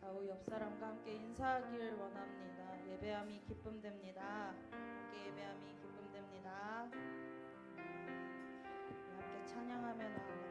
좌우 옆 사람과 함께 인사하길 원합니다. 예배함이 기쁨됩니다. 함께 예배함이 기쁨됩니다. 함께 찬양하며 나아갑시다.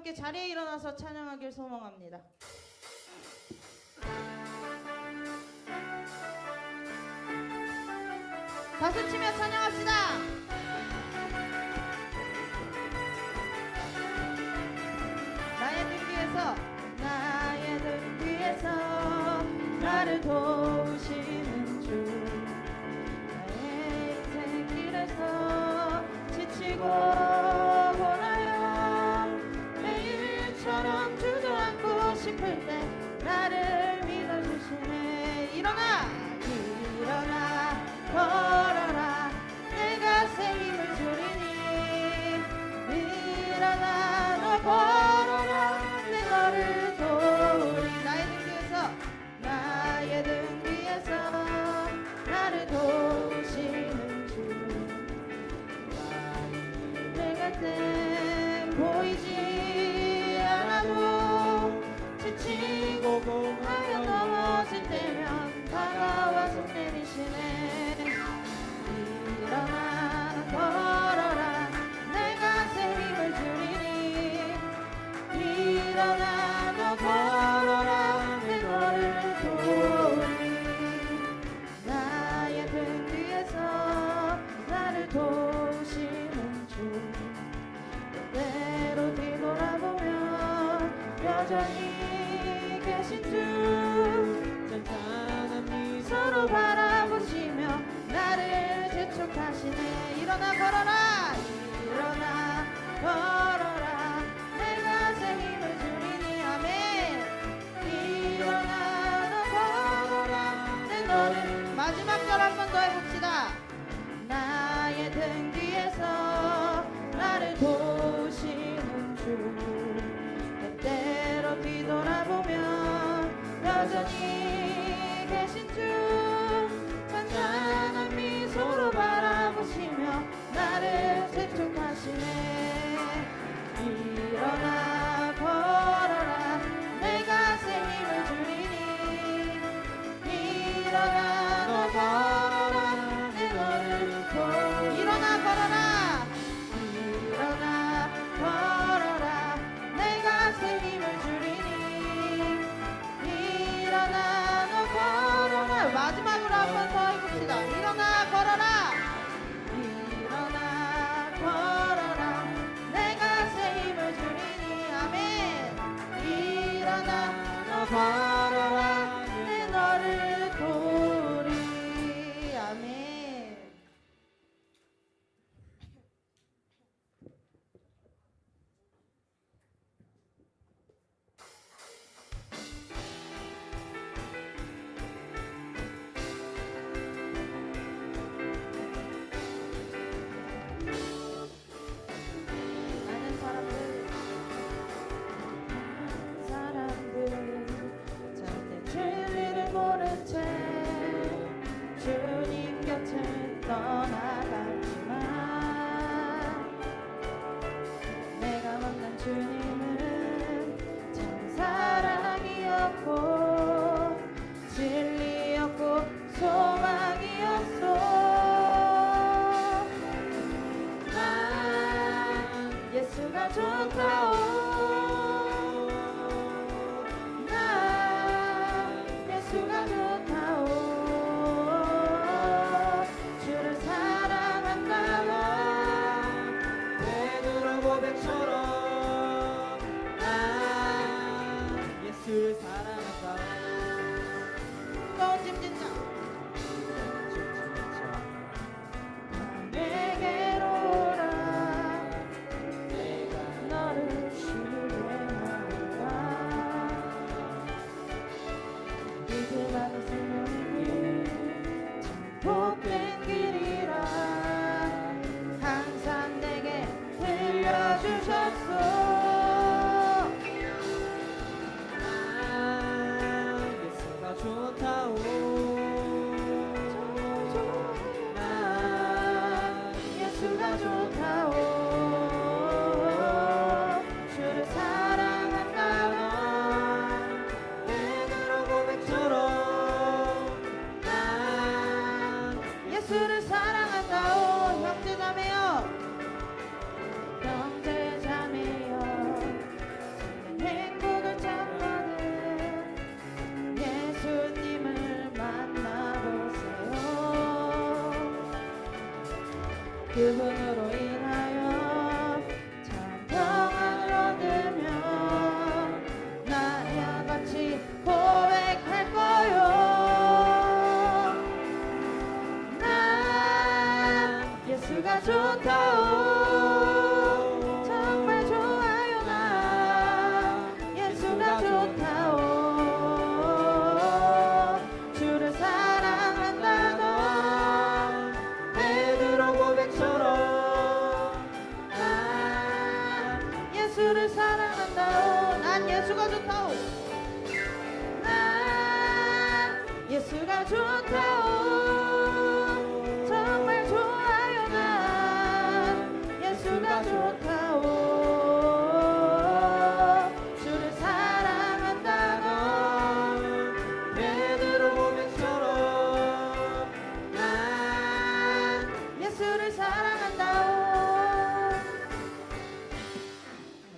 함께 자리에 일어나서 찬양하길 소망합니다. 박수치며 찬양합시다. 나의 등 뒤에서 나를 도우시는 주, 나의 인생 길에서 지치고 고나요 매일처럼 주저앉고 싶을 때 나를 믿어주시네. 일어나 걸어라, 내가 새 힘을 주리니. 일어나 너 걸어라, 내 너를 여전히 계신 주 잔잔한 미소로 바라보시며 나를 재촉하시네. 일어나 걸어라 일어나 걸어라 내가 새 힘을 주리니 아멘. 일어나 너 걸어라 내 너를 마지막 절 한 번 더 해봅시다. 나의 등 뒤에서 나를 도우시는 주 때때로 뒤돌아보면 여전히 계신 주 잔잔한 미소로 바라보시며 나를 재촉하시네. 일어나 걸어라 내가 새 힘을 주리니 일어나 너 걸어라 내 너를 도 일어나 걸어라 일어나 걸어라 내가 새 힘을 주리니 일어나 너 걸어라. 마지막으로 한 번 더 해봅시다. 일어나 걸어라 일어나 걸어라 내가 새 힘을 주리니 아멘. 일어나 너 걸어라 내 너를 도우리 아멘. 많은 사람들 절대 진리를 모른 채 주님 곁을 떠나갔지만 내가 만난 주님은 참 사랑이었고 진리였고 소망이었어. 난 예수가 좋다오 난 예수가 좋다오 주를 사랑한다고 베드로 고백처럼 난 예수를 사랑한다고. 또 진짜 내게로 오라 내가 너를 신뢰하노라. 믿음하는 생명이 참 복된 길이라 항상 내게 들려주셨소. 예수가 좋다오 난 예수가 좋다오 주를 사랑한다고 베드로 고백처럼 난 예수를 사랑한다오. 형제자매여 형제자매여 행복을 찾거든 예수님을 만나보세요. 그분으로 인하여 참 평안을 얻으며 나와 같이 고백할 거요. 난 예수가 좋다오 정말 좋아요. 난 예수가 좋다오 주를 사랑한다고 베드로 고백처럼 난 예수를 사랑한다오. 난 예수가 좋다오 난 예수가 좋다오 정말 좋아요. 난 예수가 좋다오 주를 사랑한다고 베드로 고백처럼 난 예수를 사랑한다오.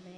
아멘.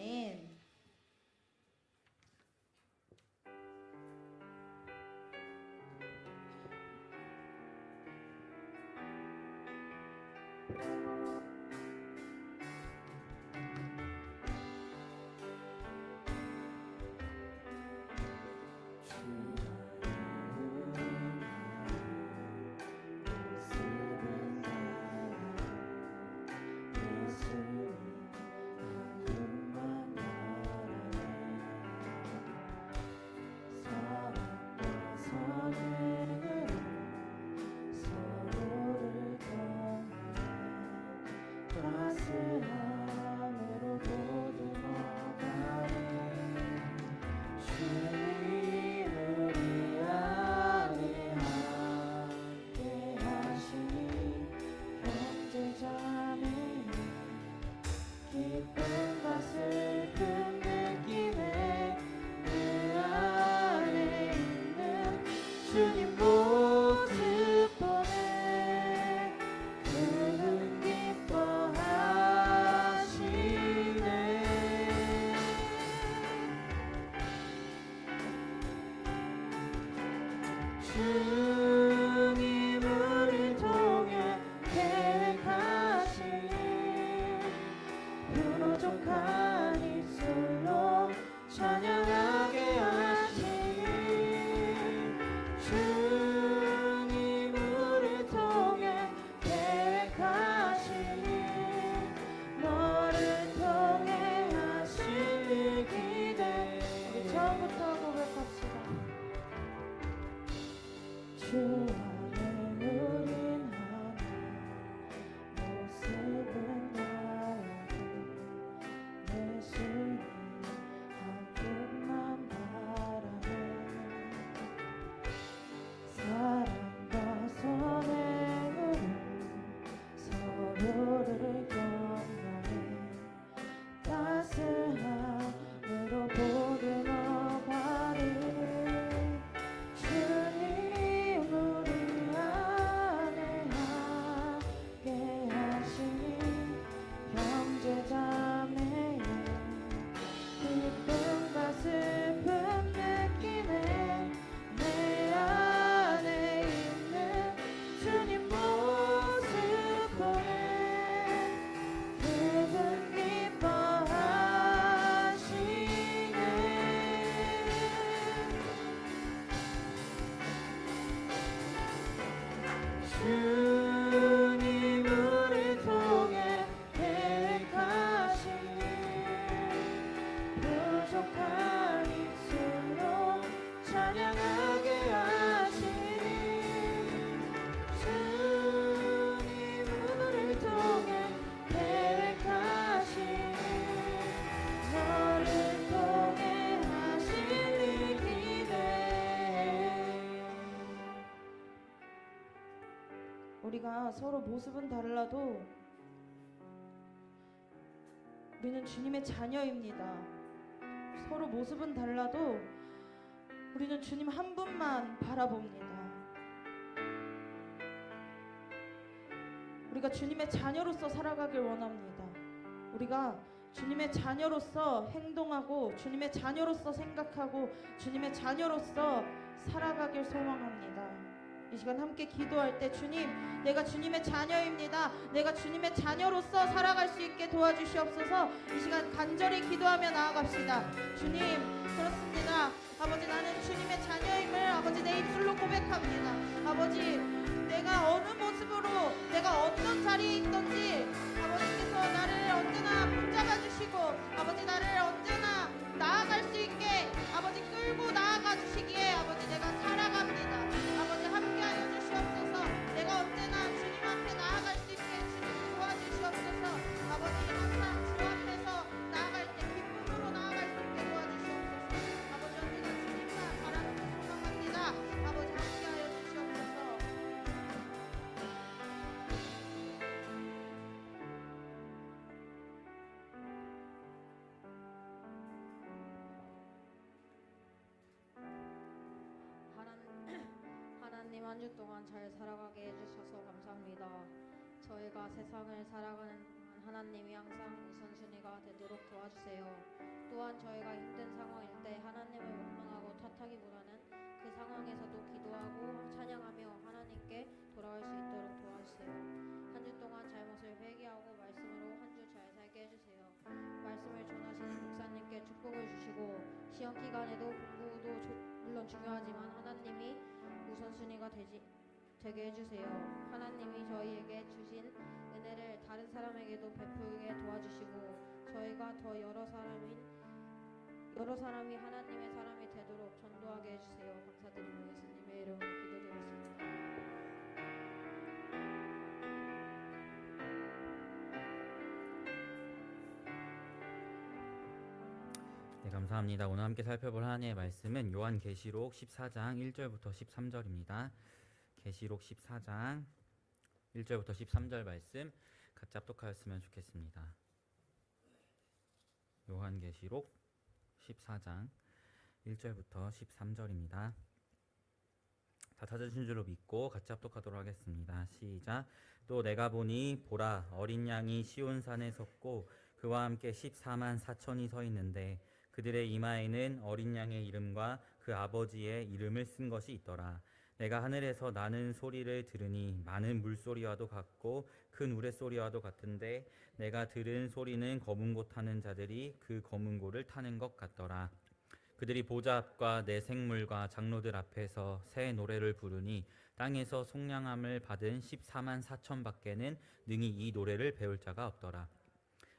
모를 경험에 따스함으로 보듬어가리. 주님 우리 안에 함께 하시니 형제자매의 기쁨과 슬픔 느끼네. 내 안에 있는 주님 모습 보네. 그분 기뻐하시네. 주님 우리 통해 계획하시니 부족한 입술로 찬양하게 하시니. 주님 우리 통해 계획하시니 너를 통해 하실 일이 돼. 우리가 서로 모습은 달라도 우리는 주님의 자녀입니다. 서로 모습은 달라도 우리는 주님 한 분만 바라봅니다. 우리가 주님의 자녀로서 살아가길 원합니다. 우리가 주님의 자녀로서 행동하고 주님의 자녀로서 생각하고 주님의 자녀로서 살아가길 소망합니다. 이 시간 함께 기도할 때 주님, 내가 주님의 자녀입니다. 내가 주님의 자녀로서 살아갈 수 있게 도와주시옵소서. 이 시간 간절히 기도하며 나아갑시다. 주님, 그렇습니다. 아버지, 나는 주님의 자녀임을 아버지 내 입술로 고백합니다. 아버지, 내가 어느 모습으로 내가 어떤 자리에 있던지 아버지께서 나를 언제나 붙잡아 주시고 아버지 나를 언제나 나아갈 수 있게 아버지 끌고 나아가 주시기에 아버지 내가 살아갑니다. 아버지 함께하여 주시옵소서. 내가 언제나 주님 앞에 나아갈 수 있게 주님 도와주시옵소서. 아버지 항상 주 앞에서 나아갈 때 기쁨으로 나아갈 수 있게 도와주시옵소서. 아버지 언제나 주님만 바라보고 소망합니다. 아버지 함께하여 주시옵소서. 하나님 한 주 동안 잘 살아가게 해주셔서 감사합니다. 저희가 세상을 살아가는 동안 하나님이 항상 우선순위가 되도록 도와주세요. 또한 저희가 힘든 상황일 때 하나님을 원망하고 탓하기보다는 그 상황에서도 기도하고 찬양하며 하나님께 돌아갈 수 있도록 도와주세요. 한 주 동안 잘못을 회개하고 말씀으로 한 주 잘 살게 해주세요. 말씀을 전하시는 목사님께 축복을 주시고 시험 기간에도 공부도 물론 중요하지만 하나님이 우선순위가 되게 해주세요. 하나님이 저희에게 주신 은혜를 다른 사람에게도 베풀게 도와주시고 저희가 더 여러 사람이 하나님의 사람이 되도록 전도하게 해주세요. 감사드리며 예수님의 이름으로 기도드렸습니다. 네, 감사합니다. 오늘 함께 살펴볼 하나님의 말씀은 요한계시록 14장 1절부터 13절입니다. 계시록 14장 1절부터 13절 말씀 같이 합독하였으면 좋겠습니다. 요한계시록 14장 1절부터 13절입니다. 다 찾으신 줄로 믿고 같이 합독하도록 하겠습니다. 시작. 또 내가 보니 보라, 어린 양이 시온산에 섰고 그와 함께 14만 4천이 서 있는데 그들의 이마에는 어린 양의 이름과 그 아버지의 이름을 쓴 것이 있더라. 내가 하늘에서 나는 소리를 들으니 많은 물소리와도 같고 큰 우레소리와도 같은데 내가 들은 소리는 검은 고 타는 자들이 그 검은 고를 타는 것 같더라. 그들이 보좌 앞과 내 생물과 장로들 앞에서 새 노래를 부르니 땅에서 속량함을 받은 14만 4천 밖에는 능히 이 노래를 배울 자가 없더라.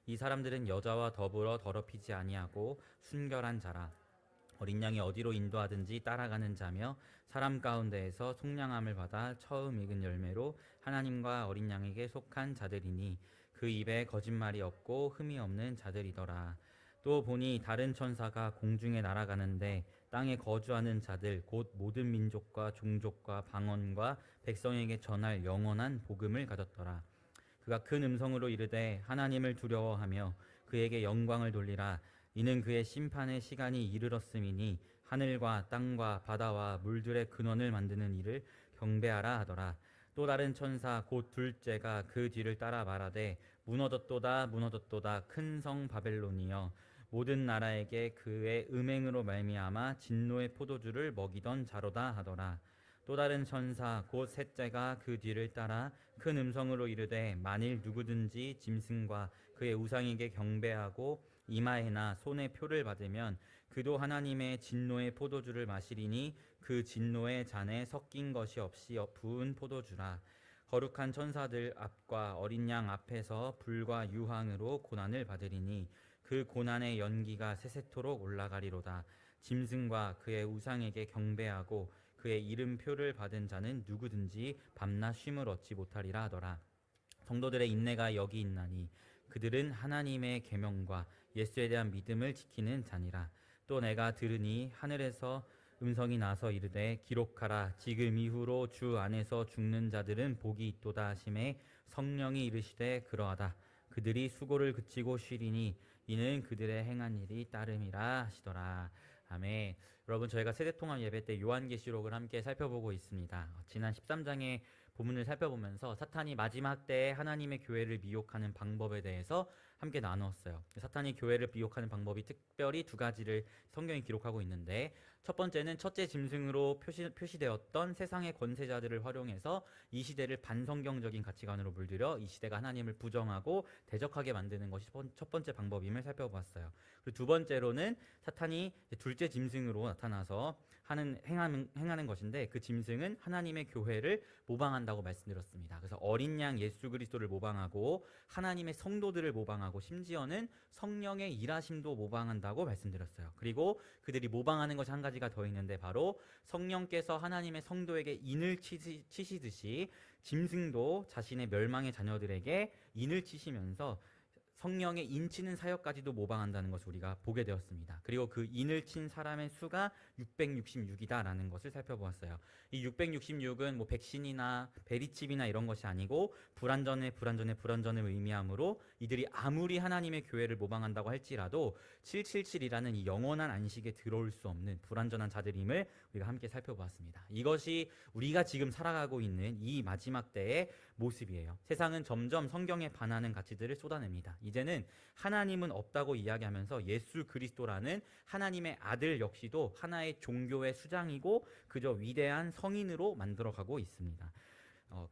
이 사람들은 여자와 더불어 더럽히지 아니하고 순결한 자라. 어린 양이 어디로 인도하든지 따라가는 자며 사람 가운데에서 속량함을 받아 처음 익은 열매로 하나님과 어린 양에게 속한 자들이니 그 입에 거짓말이 없고 흠이 없는 자들이더라. 또 보니 다른 천사가 공중에 날아가는데 땅에 거주하는 자들 곧 모든 민족과 종족과 방언과 백성에게 전할 영원한 복음을 가졌더라. 그가 큰 음성으로 이르되 하나님을 두려워하며 그에게 영광을 돌리라. 이는 그의 심판의 시간이 이르렀음이니 하늘과 땅과 바다와 물들의 근원을 만드는 이를 경배하라 하더라. 또 다른 천사 곧 둘째가 그 뒤를 따라 말하되 무너졌도다 무너졌도다 큰 성 바벨론이여 모든 나라에게 그의 음행으로 말미암아 진노의 포도주를 먹이던 자로다 하더라. 또 다른 천사 곧 셋째가 그 뒤를 따라 큰 음성으로 이르되 만일 누구든지 짐승과 그의 우상에게 경배하고 이마에나 손에 표를 받으면 그도 하나님의 진노의 포도주를 마시리니 그 진노의 잔에 섞인 것이 없이 부은 포도주라. 거룩한 천사들 앞과 어린 양 앞에서 불과 유황으로 고난을 받으리니 그 고난의 연기가 세세토록 올라가리로다. 짐승과 그의 우상에게 경배하고 그의 이름표를 받은 자는 누구든지 밤낮 쉼을 얻지 못하리라 하더라. 성도들의 인내가 여기 있나니 그들은 하나님의 계명과 예수에 대한 믿음을 지키는 자니라. 또 내가 들으니 하늘에서 음성이 나서 이르되 기록하라. 지금 이후로 주 안에서 죽는 자들은 복이 있도다 하심에 성령이 이르시되 그러하다. 그들이 수고를 그치고 쉬리니 이는 그들의 행한 일이 따름이라 하시더라. 아멘. 여러분, 저희가 세대통합 예배 때 요한계시록을 함께 살펴보고 있습니다. 지난 13장의 본문을 살펴보면서 사탄이 마지막 때에 하나님의 교회를 미혹하는 방법에 대해서 함께 나누었어요. 사탄이 교회를 미혹하는 방법이 특별히 두 가지를 성경이 기록하고 있는데, 첫 번째는 첫째 짐승으로 표시되었던 세상의 권세자들을 활용해서 이 시대를 반성경적인 가치관으로 물들여 이 시대가 하나님을 부정하고 대적하게 만드는 것이 첫 번째 방법임을 살펴보았어요. 그리고 두 번째로는 사탄이 둘째 짐승으로 나타나서 행하는 것인데, 그 짐승은 하나님의 교회를 모방한다고 말씀드렸습니다. 그래서 어린 양 예수 그리스도를 모방하고 하나님의 성도들을 모방하고 심지어는 성령의 일하심도 모방한다고 말씀드렸어요. 그리고 그들이 모방하는 것이 한 가지가 더 있는데, 바로 성령께서 하나님의 성도에게 인을 치시듯이 짐승도 자신의 멸망의 자녀들에게 인을 치시면서 성령의 인치는 사역까지도 모방한다는 것을 우리가 보게 되었습니다. 그리고 그 인을 친 사람의 수가 666이다라는 것을 살펴보았어요. 이 666은 뭐 백신이나 베리칩이나 이런 것이 아니고 불완전을 의미하므로 이들이 아무리 하나님의 교회를 모방한다고 할지라도 777이라는 이 영원한 안식에 들어올 수 없는 불완전한 자들임을 우리가 함께 살펴보았습니다. 이것이 우리가 지금 살아가고 있는 이 마지막 때의 모습이에요. 세상은 점점 성경에 반하는 가치들을 쏟아냅니다. 이제는 하나님은 없다고 이야기하면서 예수 그리스도라는 하나님의 아들 역시도 하나의 종교의 수장이고 그저 위대한 성인으로 만들어가고 있습니다.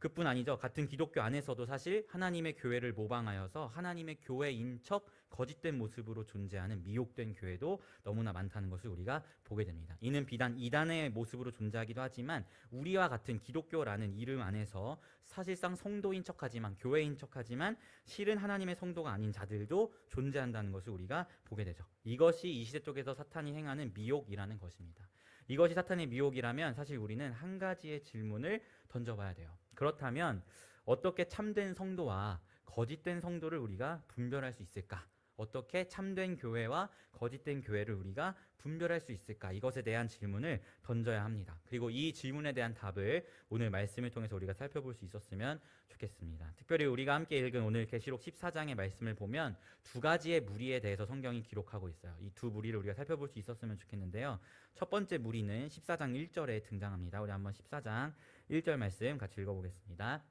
그뿐 아니죠. 같은 기독교 안에서도 사실 하나님의 교회를 모방하여서 하나님의 교회인 척 거짓된 모습으로 존재하는 미혹된 교회도 너무나 많다는 것을 우리가 보게 됩니다. 이는 비단 이단의 모습으로 존재하기도 하지만 우리와 같은 기독교라는 이름 안에서 사실상 성도인 척하지만 교회인 척하지만 실은 하나님의 성도가 아닌 자들도 존재한다는 것을 우리가 보게 되죠. 이것이 이 시대 쪽에서 사탄이 행하는 미혹이라는 것입니다. 이것이 사탄의 미혹이라면 사실 우리는 한 가지의 질문을 던져봐야 돼요. 그렇다면 어떻게 참된 성도와 거짓된 성도를 우리가 분별할 수 있을까? 어떻게 참된 교회와 거짓된 교회를 우리가 분별할 수 있을까? 이것에 대한 질문을 던져야 합니다. 그리고 이 질문에 대한 답을 오늘 말씀을 통해서 우리가 살펴볼 수 있었으면 좋겠습니다. 특별히 우리가 함께 읽은 오늘 계시록 14장의 말씀을 보면 두 가지의 무리에 대해서 성경이 기록하고 있어요. 이 두 무리를 우리가 살펴볼 수 있었으면 좋겠는데요. 첫 번째 무리는 14장 1절에 등장합니다. 우리 한번 14장 1절 말씀 같이 읽어보겠습니다.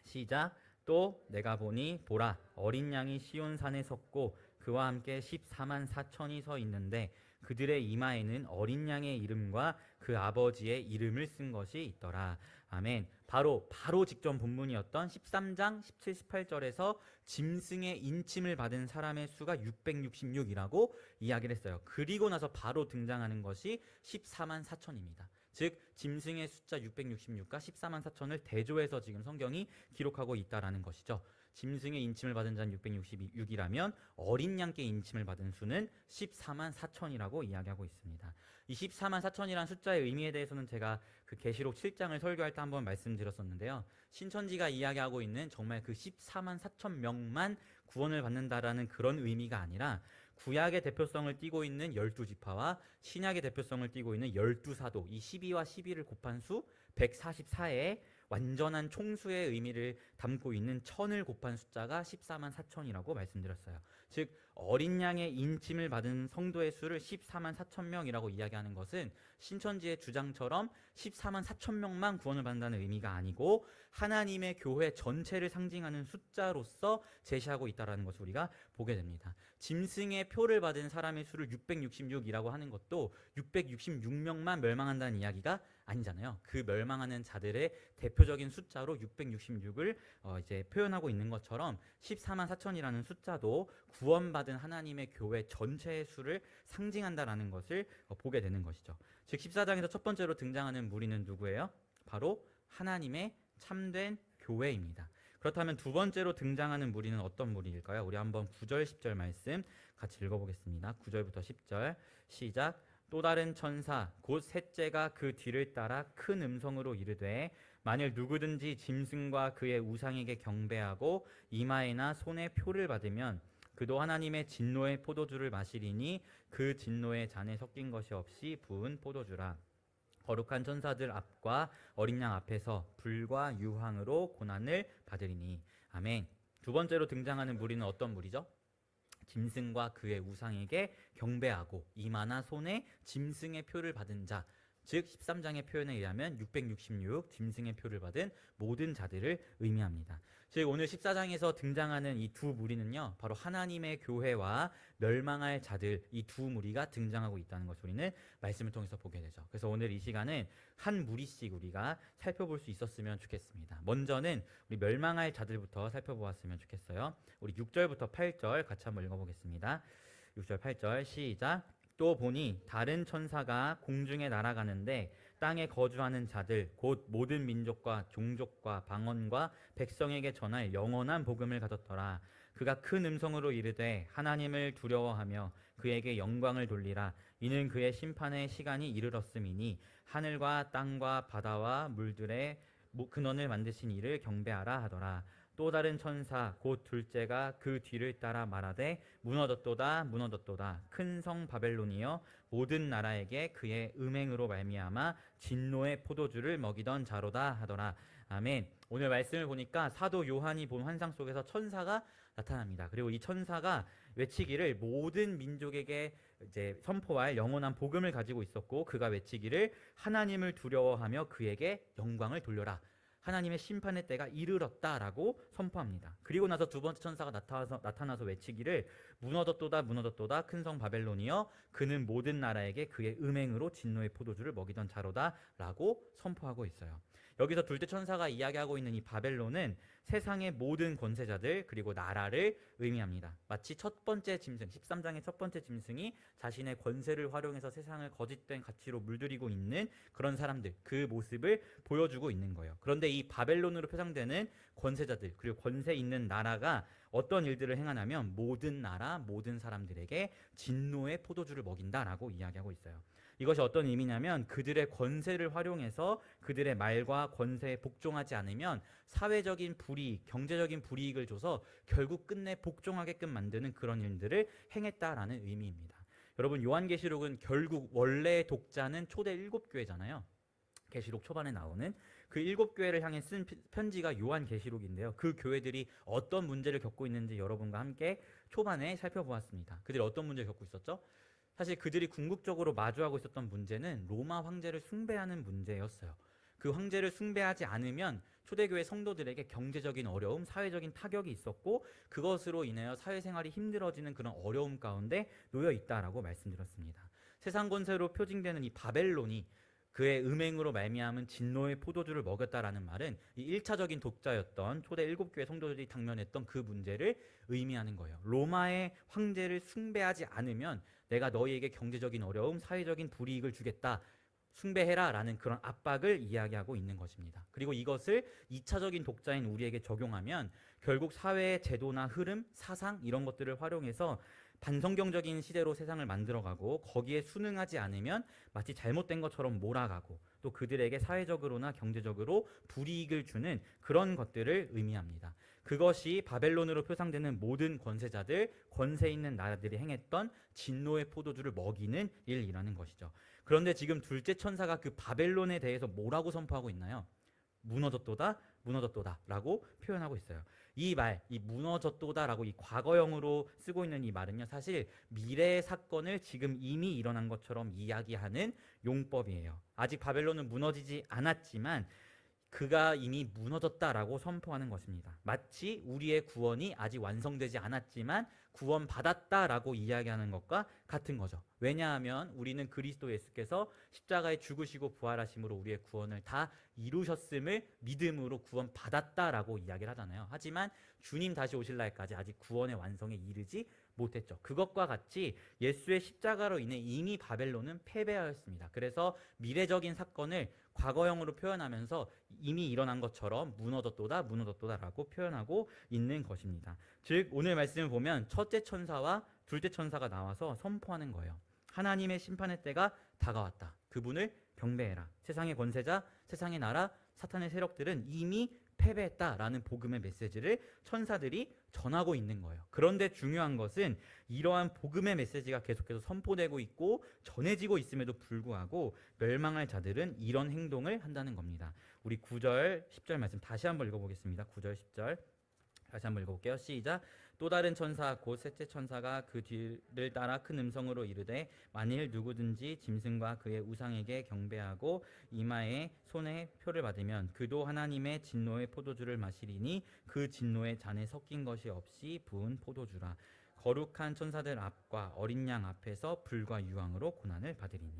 시작. 또 내가 보니 보라 어린 양이 시온산에 섰고 그와 함께 14만 4천이 서 있는데 그들의 이마에는 어린 양의 이름과 그 아버지의 이름을 쓴 것이 있더라. 아멘. 바로 직전 본문이었던 13장 17, 18절에서 짐승의 인침을 받은 사람의 수가 666이라고 이야기를 했어요. 그리고 나서 바로 등장하는 것이 14만 4천입니다. 즉 짐승의 숫자 666과 14만 4천을 대조해서 지금 성경이 기록하고 있다라는 것이죠. 짐승의 인침을 받은 자는 666이라면 어린 양께 인침을 받은 수는 14만 4천이라고 이야기하고 있습니다. 이 14만 4천이라는 숫자의 의미에 대해서는 제가 그 계시록 7장을 설교할 때 한번 말씀드렸었는데요. 신천지가 이야기하고 있는 정말 그 14만 4천 명만 구원을 받는다라는 그런 의미가 아니라 구약의 대표성을 띠고 있는 12지파와 신약의 대표성을 띠고 있는 12사도, 이 12와 12를 곱한 수 144에 완전한 총수의 의미를 담고 있는 천을 곱한 숫자가 14만 4천이라고 말씀드렸어요. 즉 어린 양의 인침을 받은 성도의 수를 14만 4천 명이라고 이야기하는 것은 신천지의 주장처럼 14만 4천 명만 구원을 받는다는 의미가 아니고 하나님의 교회 전체를 상징하는 숫자로서 제시하고 있다는 것을 우리가 보게 됩니다. 짐승의 표를 받은 사람의 수를 666이라고 하는 것도 666명만 멸망한다는 이야기가 아니잖아요. 그 멸망하는 자들의 대표적인 숫자로 666을 이제 표현하고 있는 것처럼 14만 4천이라는 숫자도 구원받은 하나님의 교회 전체의 수를 상징한다라는 것을 보게 되는 것이죠. 즉 14장에서 첫 번째로 등장하는 무리는 누구예요? 바로 하나님의 참된 교회입니다. 그렇다면 두 번째로 등장하는 무리는 어떤 무리일까요? 우리 한번 9절 10절 말씀 같이 읽어보겠습니다. 9절부터 10절 시작. 또 다른 천사 곧 셋째가 그 뒤를 따라 큰 음성으로 이르되 만일 누구든지 짐승과 그의 우상에게 경배하고 이마에나 손에 표를 받으면 그도 하나님의 진노의 포도주를 마시리니 그 진노의 잔에 섞인 것이 없이 부은 포도주라. 거룩한 천사들 앞과 어린 양 앞에서 불과 유황으로 고난을 받으리니. 아멘. 두 번째로 등장하는 무리는 어떤 무리죠? 짐승과 그의 우상에게 경배하고 이마나 손에 짐승의 표를 받은 자, 즉 13장의 표현에 의하면 666 짐승의 표를 받은 모든 자들을 의미합니다. 즉 오늘 14장에서 등장하는 이 두 무리는요, 바로 하나님의 교회와 멸망할 자들, 이 두 무리가 등장하고 있다는 것을 우리는 말씀을 통해서 보게 되죠. 그래서 오늘 이 시간은 한 무리씩 우리가 살펴볼 수 있었으면 좋겠습니다. 먼저는 우리 멸망할 자들부터 살펴보았으면 좋겠어요. 우리 6절부터 8절 같이 한번 읽어보겠습니다. 6절 8절 시작. 또 보니 다른 천사가 공중에 날아가는데 땅에 거주하는 자들 곧 모든 민족과 종족과 방언과 백성에게 전할 영원한 복음을 가졌더라. 그가 큰 음성으로 이르되 하나님을 두려워하며 그에게 영광을 돌리라. 이는 그의 심판의 시간이 이르렀음이니 하늘과 땅과 바다와 물들의 근원을 만드신 이를 경배하라 하더라. 또 다른 천사 곧 둘째가 그 뒤를 따라 말하되 무너졌도다 무너졌도다 큰 성 바벨론이여 모든 나라에게 그의 음행으로 말미암아 진노의 포도주를 먹이던 자로다 하더라. 아멘. 오늘 말씀을 보니까 사도 요한이 본 환상 속에서 천사가 나타납니다. 그리고 이 천사가 외치기를 모든 민족에게 이제 선포할 영원한 복음을 가지고 있었고, 그가 외치기를 하나님을 두려워하며 그에게 영광을 돌려라. 하나님의 심판의 때가 이르렀다라고 선포합니다. 그리고 나서 두 번째 천사가 나타나서 외치기를 무너졌도다 무너졌도다 큰 성 바벨론이여 그는 모든 나라에게 그의 음행으로 진노의 포도주를 먹이던 자로다 라고 선포하고 있어요. 여기서 둘째 천사가 이야기하고 있는 이 바벨론은 세상의 모든 권세자들 그리고 나라를 의미합니다. 마치 첫 번째 짐승, 13장의 첫 번째 짐승이 자신의 권세를 활용해서 세상을 거짓된 가치로 물들이고 있는 그런 사람들, 그 모습을 보여주고 있는 거예요. 그런데 이 바벨론으로 표상되는 권세자들 그리고 권세 있는 나라가 어떤 일들을 행하냐면 모든 나라, 모든 사람들에게 진노의 포도주를 먹인다라고 이야기하고 있어요. 이것이 어떤 의미냐면 그들의 권세를 활용해서 그들의 말과 권세에 복종하지 않으면 사회적인 불이익, 경제적인 불이익을 줘서 결국 끝내 복종하게끔 만드는 그런 일들을 행했다라는 의미입니다. 여러분, 요한계시록은 결국 원래의 독자는 초대 7교회잖아요. 계시록 초반에 나오는 그 7교회를 향해 쓴 편지가 요한계시록인데요. 그 교회들이 어떤 문제를 겪고 있는지 여러분과 함께 초반에 살펴보았습니다. 그들이 어떤 문제를 겪고 있었죠? 사실 그들이 궁극적으로 마주하고 있었던 문제는 로마 황제를 숭배하는 문제였어요. 그 황제를 숭배하지 않으면 초대교회 성도들에게 경제적인 어려움, 사회적인 타격이 있었고 그것으로 인하여 사회생활이 힘들어지는 그런 어려움 가운데 놓여 있다라고 말씀드렸습니다. 세상 권세로 표징되는 이 바벨론이 그의 음행으로 말미암은 진노의 포도주를 먹였다라는 말은 이 1차적인 독자였던 초대 7교회 성도들이 당면했던 그 문제를 의미하는 거예요. 로마의 황제를 숭배하지 않으면 내가 너희에게 경제적인 어려움, 사회적인 불이익을 주겠다. 숭배해라 라는 그런 압박을 이야기하고 있는 것입니다. 그리고 이것을 2차적인 독자인 우리에게 적용하면 결국 사회의 제도나 흐름, 사상 이런 것들을 활용해서 반성경적인 시대로 세상을 만들어가고 거기에 순응하지 않으면 마치 잘못된 것처럼 몰아가고 또 그들에게 사회적으로나 경제적으로 불이익을 주는 그런 것들을 의미합니다. 그것이 바벨론으로 표상되는 모든 권세자들, 권세 있는 나라들이 행했던 진노의 포도주를 먹이는 일이라는 것이죠. 그런데 지금 둘째 천사가 그 바벨론에 대해서 뭐라고 선포하고 있나요? 무너졌도다, 무너졌도다라고 표현하고 있어요. 이 말, 이 무너졌도다라고 이 과거형으로 쓰고 있는 이 말은요, 사실 미래의 사건을 지금 이미 일어난 것처럼 이야기하는 용법이에요. 아직 바벨론은 무너지지 않았지만 그가 이미 무너졌다라고 선포하는 것입니다. 마치 우리의 구원이 아직 완성되지 않았지만 구원받았다라고 이야기하는 것과 같은 거죠. 왜냐하면 우리는 그리스도 예수께서 십자가에 죽으시고 부활하심으로 우리의 구원을 다 이루셨음을 믿음으로 구원받았다라고 이야기를 하잖아요. 하지만 주님 다시 오실 날까지 아직 구원의 완성에 이르지 못했죠. 그것과 같이 예수의 십자가로 인해 이미 바벨론은 패배하였습니다. 그래서 미래적인 사건을 과거형으로 표현하면서 이미 일어난 것처럼 무너졌도다, 무너졌도다라고 표현하고 있는 것입니다. 즉 오늘 말씀을 보면 첫째 천사와 둘째 천사가 나와서 선포하는 거예요. 하나님의 심판의 때가 다가왔다. 그분을 경배해라. 세상의 권세자, 세상의 나라, 사탄의 세력들은 이미 패배했다라는 복음의 메시지를 천사들이 전하고 있는 거예요. 그런데 중요한 것은 이러한 복음의 메시지가 계속해서 선포되고 있고 전해지고 있음에도 불구하고 멸망할 자들은 이런 행동을 한다는 겁니다. 우리 9절, 10절 말씀 다시 한번 읽어보겠습니다. 9절, 10절 다시 한번 읽어볼게요. 시작. 또 다른 천사 곧 셋째 천사가 그 뒤를 따라 큰 음성으로 이르되 만일 누구든지 짐승과 그의 우상에게 경배하고 이마에 손에 표를 받으면 그도 하나님의 진노의 포도주를 마시리니 그 진노의 잔에 섞인 것이 없이 부은 포도주라. 거룩한 천사들 앞과 어린 양 앞에서 불과 유황으로 고난을 받으리니.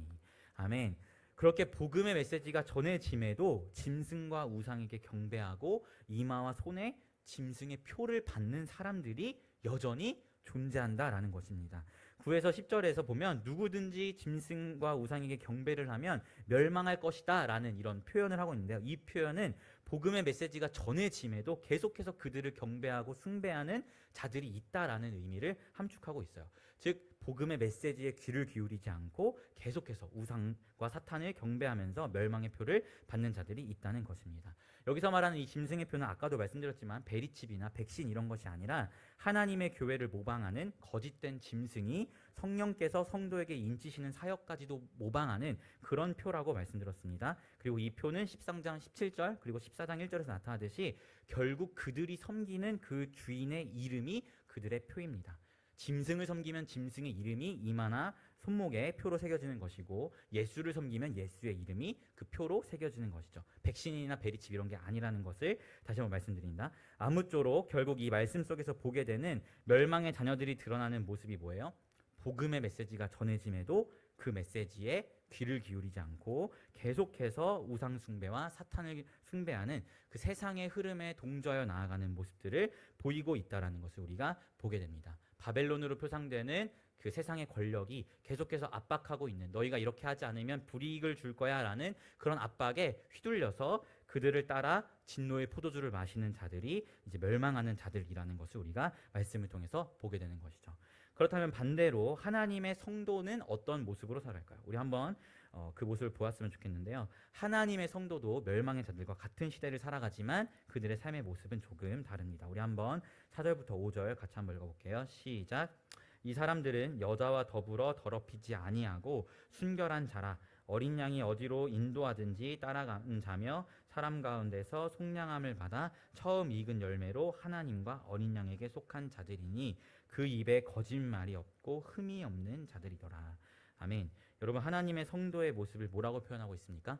아멘. 그렇게 복음의 메시지가 전해짐에도 짐승과 우상에게 경배하고 이마와 손에 짐승의 표를 받는 사람들이 여전히 존재한다라는 것입니다. 9에서 10절에서 보면 누구든지 짐승과 우상에게 경배를 하면 멸망할 것이다 라는 이런 표현을 하고 있는데요. 이 표현은 복음의 메시지가 전해짐에도 계속해서 그들을 경배하고 숭배하는 자들이 있다라는 의미를 함축하고 있어요. 즉 복음의 메시지에 귀를 기울이지 않고 계속해서 우상과 사탄을 경배하면서 멸망의 표를 받는 자들이 있다는 것입니다. 여기서 말하는 이 짐승의 표는 아까도 말씀드렸지만 베리칩이나 백신 이런 것이 아니라 하나님의 교회를 모방하는 거짓된 짐승이 성령께서 성도에게 인치시는 사역까지도 모방하는 그런 표라고 말씀드렸습니다. 그리고 이 표는 13장 17절 그리고 14장 1절에서 나타나듯이 결국 그들이 섬기는 그 주인의 이름이 그들의 표입니다. 짐승을 섬기면 짐승의 이름이 이마나 손목에 표로 새겨지는 것이고 예수를 섬기면 예수의 이름이 그 표로 새겨지는 것이죠. 백신이나 베리칩 이런 게 아니라는 것을 다시 한번 말씀드립니다. 아무쪼록 결국 이 말씀 속에서 보게 되는 멸망의 자녀들이 드러나는 모습이 뭐예요? 복음의 메시지가 전해짐에도 그 메시지에 귀를 기울이지 않고 계속해서 우상 숭배와 사탄을 숭배하는 그 세상의 흐름에 동조하여 나아가는 모습들을 보이고 있다는 것을 우리가 보게 됩니다. 바벨론으로 표상되는 그 세상의 권력이 계속해서 압박하고 있는, 너희가 이렇게 하지 않으면 불이익을 줄 거야 라는 그런 압박에 휘둘려서 그들을 따라 진노의 포도주를 마시는 자들이 이제 멸망하는 자들이라는 것을 우리가 말씀을 통해서 보게 되는 것이죠. 그렇다면 반대로 하나님의 성도는 어떤 모습으로 살아갈까요? 우리 한번 그 모습을 보았으면 좋겠는데요. 하나님의 성도도 멸망의 자들과 같은 시대를 살아가지만 그들의 삶의 모습은 조금 다릅니다. 우리 한번 4절부터 5절 같이 한번 읽어볼게요. 시작. 이 사람들은 여자와 더불어 더럽히지 아니하고 순결한 자라. 어린 양이 어디로 인도하든지 따라가는 자며 사람 가운데서 속량함을 받아 처음 익은 열매로 하나님과 어린 양에게 속한 자들이니 그 입에 거짓말이 없고 흠이 없는 자들이더라. 아멘. 여러분, 하나님의 성도의 모습을 뭐라고 표현하고 있습니까?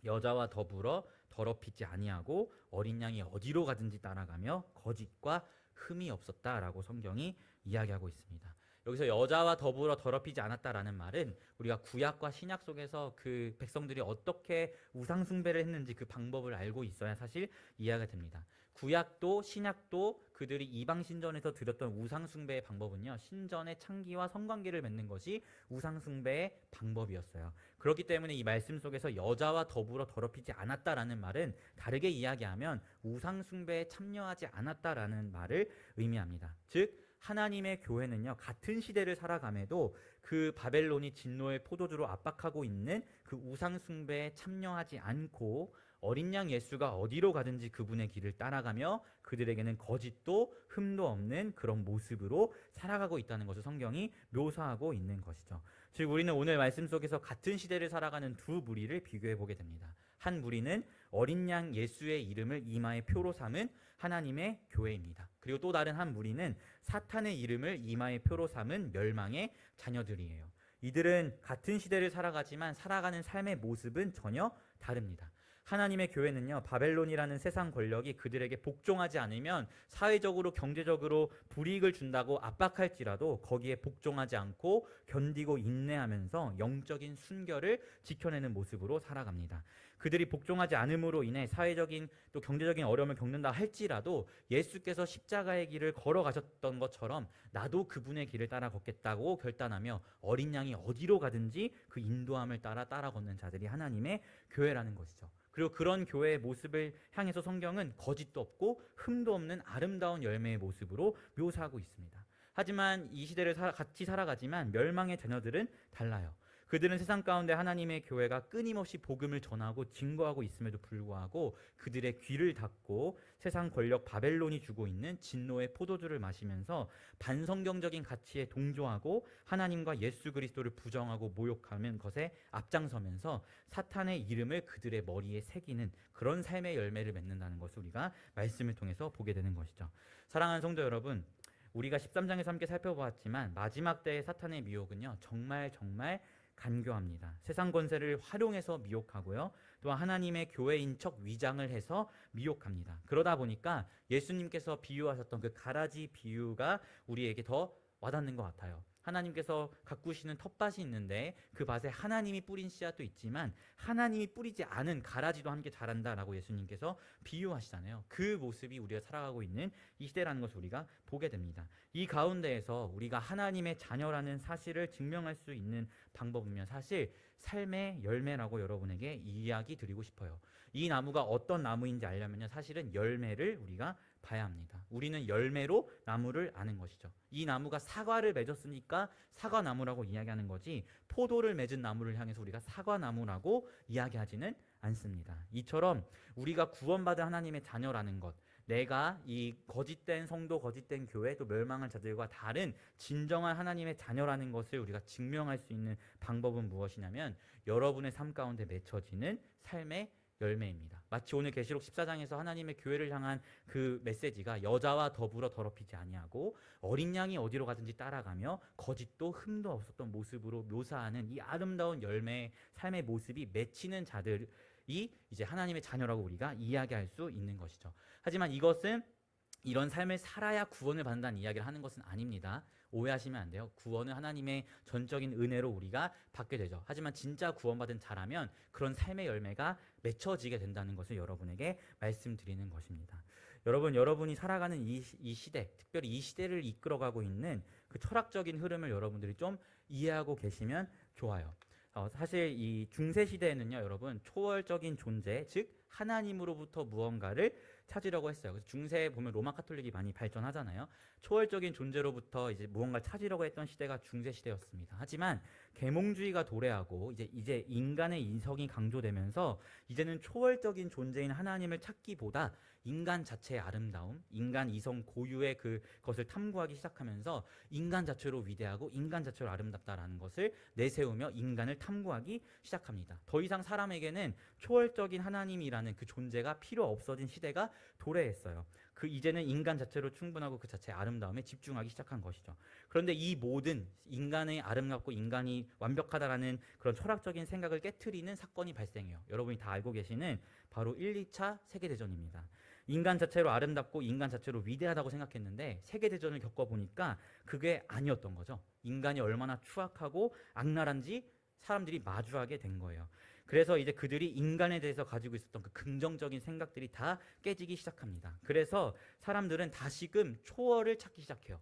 여자와 더불어 더럽히지 아니하고 어린 양이 어디로 가든지 따라가며 거짓과 흠이 없었다라고 성경이 이야기하고 있습니다. 여기서 여자와 더불어 더럽히지 않았다라는 말은 우리가 구약과 신약 속에서 그 백성들이 어떻게 우상 숭배를 했는지 그 방법을 알고 있어야 사실 이해가 됩니다. 구약도 신약도 그들이 이방 신전에서 드렸던 우상 숭배의 방법은요, 신전의 창기와 성관계를 맺는 것이 우상 숭배의 방법이었어요. 그렇기 때문에 이 말씀 속에서 여자와 더불어 더럽히지 않았다라는 말은 다르게 이야기하면 우상 숭배에 참여하지 않았다라는 말을 의미합니다. 즉 하나님의 교회는요, 같은 시대를 살아감에도 그 바벨론이 진노의 포도주로 압박하고 있는 그 우상 숭배에 참여하지 않고 어린 양 예수가 어디로 가든지 그분의 길을 따라가며 그들에게는 거짓도 흠도 없는 그런 모습으로 살아가고 있다는 것을 성경이 묘사하고 있는 것이죠. 즉 우리는 오늘 말씀 속에서 같은 시대를 살아가는 두 무리를 비교해 보게 됩니다. 한 무리는 어린 양 예수의 이름을 이마의 표로 삼은 하나님의 교회입니다. 그리고 또 다른 한 무리는 사탄의 이름을 이마의 표로 삼은 멸망의 자녀들이에요. 이들은 같은 시대를 살아가지만 살아가는 삶의 모습은 전혀 다릅니다. 하나님의 교회는요, 바벨론이라는 세상 권력이 그들에게 복종하지 않으면 사회적으로 경제적으로 불이익을 준다고 압박할지라도 거기에 복종하지 않고 견디고 인내하면서 영적인 순결을 지켜내는 모습으로 살아갑니다. 그들이 복종하지 않음으로 인해 사회적인 또 경제적인 어려움을 겪는다 할지라도 예수께서 십자가의 길을 걸어가셨던 것처럼 나도 그분의 길을 따라 걷겠다고 결단하며 어린 양이 어디로 가든지 그 인도함을 따라 걷는 자들이 하나님의 교회라는 것이죠. 그리고 그런 교회의 모습을 향해서 성경은 거짓도 없고 흠도 없는 아름다운 열매의 모습으로 묘사하고 있습니다. 하지만 이 시대를 같이 살아가지만 멸망의 자녀들은 달라요. 그들은 세상 가운데 하나님의 교회가 끊임없이 복음을 전하고 증거하고 있음에도 불구하고 그들의 귀를 닫고 세상 권력 바벨론이 주고 있는 진노의 포도주를 마시면서 반성경적인 가치에 동조하고 하나님과 예수 그리스도를 부정하고 모욕하는 것에 앞장서면서 사탄의 이름을 그들의 머리에 새기는 그런 삶의 열매를 맺는다는 것을 우리가 말씀을 통해서 보게 되는 것이죠. 사랑하는 성도 여러분, 우리가 13장에서 함께 살펴보았지만 마지막 때의 사탄의 미혹은요, 정말 간교합니다. 세상 권세를 활용해서 미혹하고요. 또한 하나님의 교회인 척 위장을 해서 미혹합니다. 그러다 보니까 예수님께서 비유하셨던 그 가라지 비유가 우리에게 더 와닿는 것 같아요. 하나님께서 가꾸시는 텃밭이 있는데 그 밭에 하나님이 뿌린 씨앗도 있지만 하나님이 뿌리지 않은 가라지도 함께 자란다라고 예수님께서 비유하시잖아요. 그 모습이 우리가 살아가고 있는 이 시대라는 것을 우리가 보게 됩니다. 이 가운데에서 우리가 하나님의 자녀라는 사실을 증명할 수 있는 방법이면 사실 삶의 열매라고 여러분에게 이야기 드리고 싶어요. 이 나무가 어떤 나무인지 알려면요, 사실은 열매를 우리가 봐야 합니다. 우리는 열매로 나무를 아는 것이죠. 이 나무가 사과를 맺었으니까 사과나무라고 이야기하는 거지 포도를 맺은 나무를 향해서 우리가 사과나무라고 이야기하지는 않습니다. 이처럼 우리가 구원받은 하나님의 자녀라는 것, 내가 이 거짓된 성도, 거짓된 교회, 또 멸망한 자들과 다른 진정한 하나님의 자녀라는 것을 우리가 증명할 수 있는 방법은 무엇이냐면 여러분의 삶 가운데 맺혀지는 삶의 열매입니다. 마치 오늘 계시록 14장에서 하나님의 교회를 향한 그 메시지가 여자와 더불어 더럽히지 아니하고 어린 양이 어디로 가든지 따라가며 거짓도 흠도 없었던 모습으로 묘사하는 이 아름다운 열매의 삶의 모습이 맺히는 자들이 이제 하나님의 자녀라고 우리가 이야기할 수 있는 것이죠. 하지만 이것은 이런 삶을 살아야 구원을 받는다는 이야기를 하는 것은 아닙니다. 오해하시면 안 돼요. 구원은 하나님의 전적인 은혜로 우리가 받게 되죠. 하지만 진짜 구원받은 자라면 그런 삶의 열매가 맺혀지게 된다는 것을 여러분에게 말씀드리는 것입니다. 여러분이 살아가는 이 시대, 특별히 이 시대를 이끌어가고 있는 그 철학적인 흐름을 여러분들이 좀 이해하고 계시면 좋아요. 사실 이 중세 시대에는요, 여러분, 초월적인 존재, 즉 하나님으로부터 무언가를 찾으려고 했어요. 그래서 중세에 보면 로마 카톨릭이 많이 발전하잖아요. 초월적인 존재로부터 이제 무언가를 찾으려고 했던 시대가 중세 시대였습니다. 하지만 계몽주의가 도래하고 이제 인간의 인성이 강조되면서 이제는 초월적인 존재인 하나님을 찾기보다 인간 자체의 아름다움, 인간 이성 고유의 그것을 탐구하기 시작하면서 인간 자체로 위대하고 인간 자체로 아름답다라는 것을 내세우며 인간을 탐구하기 시작합니다. 더 이상 사람에게는 초월적인 하나님이라는 그 존재가 필요 없어진 시대가 도래했어요. 이제는 인간 자체로 충분하고 그 자체의 아름다움에 집중하기 시작한 것이죠. 그런데 이 모든 인간의 아름답고 인간이 완벽하다라는 그런 철학적인 생각을 깨트리는 사건이 발생해요. 여러분이 다 알고 계시는 바로 1, 2차 세계대전입니다. 인간 자체로 아름답고 인간 자체로 위대하다고 생각했는데 세계대전을 겪어보니까 그게 아니었던 거죠. 인간이 얼마나 추악하고 악랄한지 사람들이 마주하게 된 거예요. 그래서 이제 그들이 인간에 대해서 가지고 있었던 그 긍정적인 생각들이 다 깨지기 시작합니다. 그래서 사람들은 다시금 초월을 찾기 시작해요.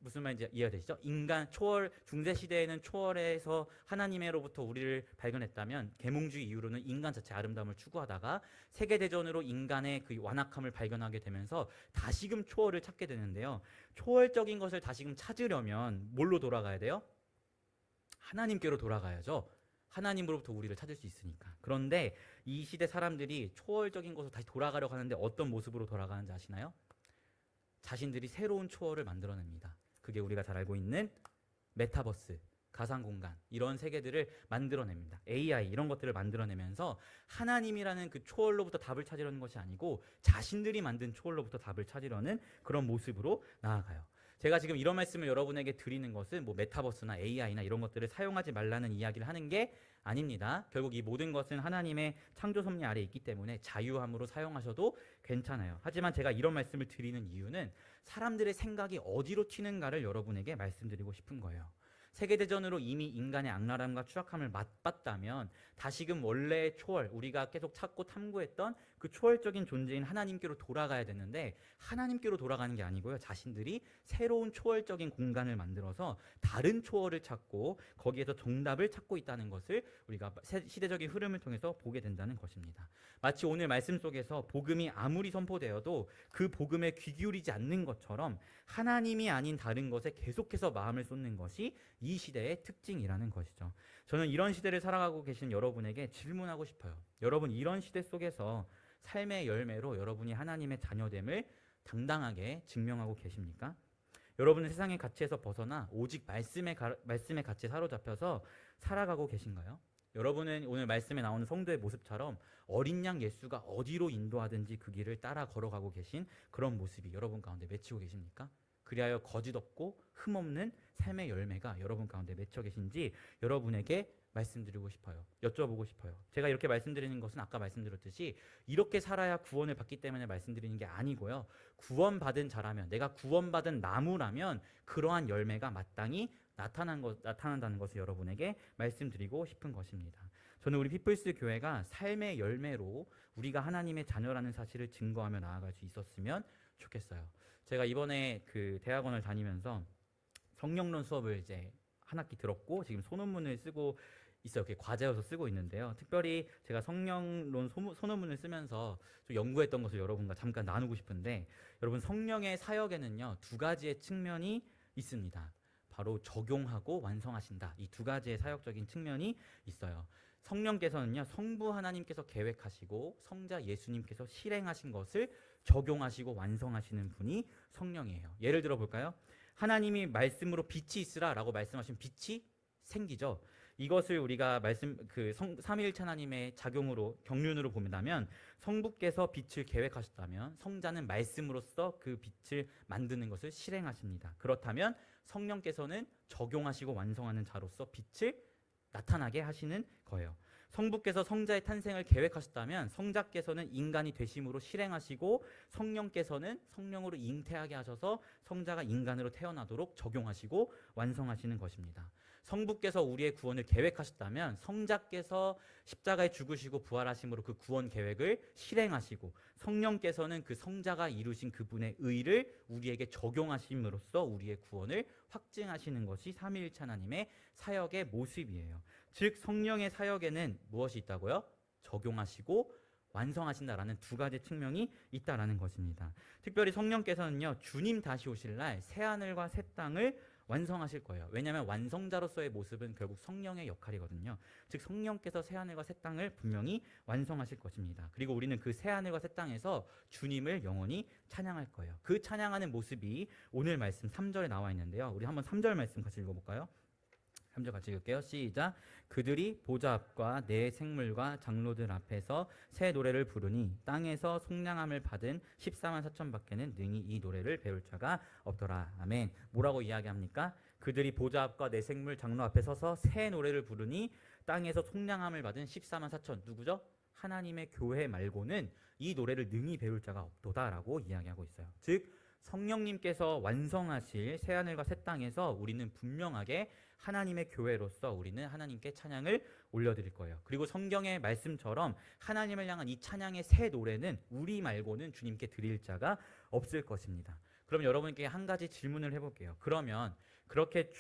무슨 말인지 이해가 되시죠? 인간 초월, 중세 시대에는 초월에서 하나님으로부터 우리를 발견했다면 계몽주의 이후로는 인간 자체 아름다움을 추구하다가 세계대전으로 인간의 그 완악함을 발견하게 되면서 다시금 초월을 찾게 되는데요. 초월적인 것을 다시금 찾으려면 뭘로 돌아가야 돼요? 하나님께로 돌아가야죠. 하나님으로부터 우리를 찾을 수 있으니까. 그런데 이 시대 사람들이 초월적인 것으로 다시 돌아가려고 하는데 어떤 모습으로 돌아가는지 아시나요? 자신들이 새로운 초월을 만들어냅니다. 그게 우리가 잘 알고 있는 메타버스, 가상 공간 이런 세계들을 만들어냅니다. AI 이런 것들을 만들어내면서 하나님이라는 그 초월로부터 답을 찾으려는 것이 아니고 자신들이 만든 초월로부터 답을 찾으려는 그런 모습으로 나아가요. 제가 지금 이런 말씀을 여러분에게 드리는 것은 뭐 메타버스나 AI나 이런 것들을 사용하지 말라는 이야기를 하는 게 아닙니다. 결국 이 모든 것은 하나님의 창조 섭리 아래에 있기 때문에 자유함으로 사용하셔도 괜찮아요. 하지만 제가 이런 말씀을 드리는 이유는 사람들의 생각이 어디로 튀는가를 여러분에게 말씀드리고 싶은 거예요. 세계대전으로 이미 인간의 악랄함과 추악함을 맛봤다면 다시금 원래의 초월, 우리가 계속 찾고 탐구했던 그 초월적인 존재인 하나님께로 돌아가야 되는데 하나님께로 돌아가는 게 아니고요. 자신들이 새로운 초월적인 공간을 만들어서 다른 초월을 찾고 거기에서 정답을 찾고 있다는 것을 우리가 시대적인 흐름을 통해서 보게 된다는 것입니다. 마치 오늘 말씀 속에서 복음이 아무리 선포되어도 그 복음에 귀 기울이지 않는 것처럼 하나님이 아닌 다른 것에 계속해서 마음을 쏟는 것이 이 시대의 특징이라는 것이죠. 저는 이런 시대를 살아가고 계신 여러분에게 질문하고 싶어요. 여러분 이런 시대 속에서 삶의 열매로 여러분이 하나님의 자녀됨을 당당하게 증명하고 계십니까? 여러분은 세상의 가치에서 벗어나 오직 말씀의 가치에 사로잡혀서 살아가고 계신가요? 여러분은 오늘 말씀에 나오는 성도의 모습처럼 어린 양 예수가 어디로 인도하든지 그 길을 따라 걸어가고 계신 그런 모습이 여러분 가운데 맺히고 계십니까? 그리하여 거짓 없고 흠 없는 삶의 열매가 여러분 가운데 맺혀 계신지 여러분에게 말씀드리고 싶어요. 여쭤보고 싶어요. 제가 이렇게 말씀드리는 것은 아까 말씀드렸듯이 이렇게 살아야 구원을 받기 때문에 말씀드리는 게 아니고요. 구원받은 자라면, 내가 구원받은 나무라면 그러한 열매가 마땅히 나타난다는 것을 여러분에게 말씀드리고 싶은 것입니다. 저는 우리 피플스 교회가 삶의 열매로 우리가 하나님의 자녀라는 사실을 증거하며 나아갈 수 있었으면 좋겠어요. 제가 이번에 그 대학원을 다니면서 성령론 수업을 이제 한 학기 들었고 지금 소논문을 쓰고 있어요. 그게 과제여서 쓰고 있는데요. 특별히 제가 성령론 소논문을 쓰면서 좀 연구했던 것을 여러분과 잠깐 나누고 싶은데, 여러분 성령의 사역에는요 2가지의 측면이 있습니다. 바로 적용하고 완성하신다. 이 2가지의 사역적인 측면이 있어요. 성령께서는요 성부 하나님께서 계획하시고 성자 예수님께서 실행하신 것을 적용하시고 완성하시는 분이 성령이에요. 예를 들어 볼까요? 하나님이 말씀으로 빛이 있으라 라고 말씀하시면 빛이 생기죠. 이것을 우리가 삼위일체 하나님의 작용으로 경륜으로 본다면 성부께서 빛을 계획하셨다면 성자는 말씀으로써 그 빛을 만드는 것을 실행하십니다. 그렇다면 성령께서는 적용하시고 완성하는 자로서 빛을 나타나게 하시는 거예요. 성부께서 성자의 탄생을 계획하셨다면 성자께서는 인간이 되심으로 실행하시고 성령께서는 성령으로 잉태하게 하셔서 성자가 인간으로 태어나도록 적용하시고 완성하시는 것입니다. 성부께서 우리의 구원을 계획하셨다면 성자께서 십자가에 죽으시고 부활하심으로 그 구원 계획을 실행하시고 성령께서는 그 성자가 이루신 그분의 의를 우리에게 적용하심으로써 우리의 구원을 확증하시는 것이 삼위일체 하나님의 사역의 모습이에요. 즉 성령의 사역에는 무엇이 있다고요? 적용하시고 완성하신다라는 2가지 측면이 있다라는 것입니다. 특별히 성령께서는요 주님 다시 오실 날 새하늘과 새 땅을 완성하실 거예요. 왜냐하면 완성자로서의 모습은 결국 성령의 역할이거든요. 즉 성령께서 새하늘과 새 땅을 분명히 완성하실 것입니다. 그리고 우리는 그 새하늘과 새 땅에서 주님을 영원히 찬양할 거예요. 그 찬양하는 모습이 오늘 말씀 3절에 나와 있는데요. 우리 한번 3절 말씀 같이 읽어볼까요? 3절 같이 읽을게요. 시작. 그들이 보좌 앞과 내 생물과 장로들 앞에서 새 노래를 부르니 땅에서 속량함을 받은 14만 4천 밖에는 능히 이 노래를 배울 자가 없더라. 아멘. 뭐라고 이야기합니까? 그들이 보좌 앞과 내 생물 장로 앞에 서서 새 노래를 부르니 땅에서 속량함을 받은 14만 4천. 누구죠? 하나님의 교회 말고는 이 노래를 능히 배울 자가 없도다라고 이야기하고 있어요. 즉 성령님께서 완성하실 새하늘과 새 땅에서 우리는 분명하게 하나님의 교회로서 우리는 하나님께 찬양을 올려드릴 거예요. 그리고 성경의 말씀처럼 하나님을 향한 이 찬양의 새 노래는 우리 말고는 주님께 드릴 자가 없을 것입니다. 그럼 여러분께 한 가지 질문을 해볼게요. 그러면 그렇게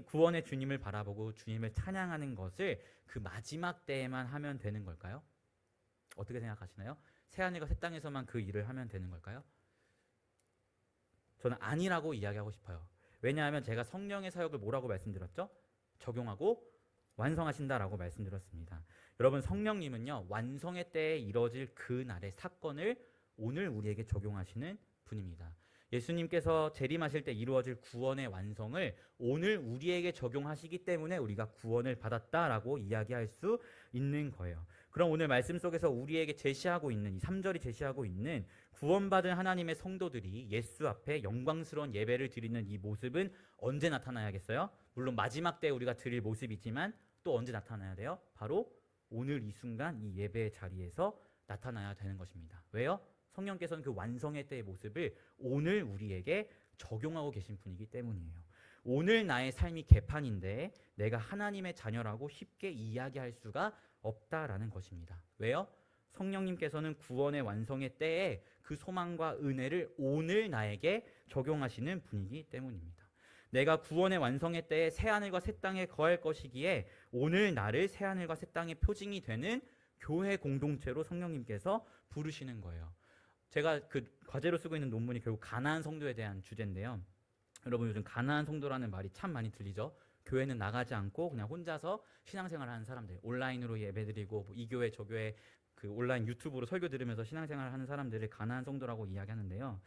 구원의 주님을 바라보고 주님을 찬양하는 것을 그 마지막 때에만 하면 되는 걸까요? 어떻게 생각하시나요? 새하늘과 새 땅에서만 그 일을 하면 되는 걸까요? 저는 아니라고 이야기하고 싶어요. 왜냐하면 제가 성령의 사역을 뭐라고 말씀드렸죠? 적용하고 완성하신다라고 말씀드렸습니다. 여러분 성령님은요 완성의 때에 이뤄질 그 날의 사건을 오늘 우리에게 적용하시는 분입니다. 예수님께서 재림하실 때 이루어질 구원의 완성을 오늘 우리에게 적용하시기 때문에 우리가 구원을 받았다라고 이야기할 수 있는 거예요. 그럼 오늘 말씀 속에서 우리에게 제시하고 있는 이 3절이 제시하고 있는 구원받은 하나님의 성도들이 예수 앞에 영광스러운 예배를 드리는 이 모습은 언제 나타나야겠어요? 물론 마지막 때 우리가 드릴 모습이지만 또 언제 나타나야 돼요? 바로 오늘 이 순간 이 예배의 자리에서 나타나야 되는 것입니다. 왜요? 성령께서는 그 완성의 때의 모습을 오늘 우리에게 적용하고 계신 분이기 때문이에요. 오늘 나의 삶이 개판인데 내가 하나님의 자녀라고 쉽게 이야기할 수가 없다라는 것입니다. 왜요? 성령님께서는 구원의 완성의 때에 그 소망과 은혜를 오늘 나에게 적용하시는 분이기 때문입니다. 내가 구원의 완성의 때에 새하늘과 새 땅에 거할 것이기에 오늘 나를 새하늘과 새 땅의 표징이 되는 교회 공동체로 성령님께서 부르시는 거예요. 제가 그 과제로 쓰고 있는 논문이 결국 가나안 성도에 대한 주제인데요. 여러분 요즘 가나안 성도라는 말이 참 많이 들리죠. 교회는 나가지 않고 그냥 혼자서 신앙생활을 하는 사람들, 온라인으로 예배드리고 뭐 이 교회 저 교회 그 온라인 유튜브로 설교 들으면서 신앙생활을 하는 사람들을 가나안 성도라고 이야기하는데요.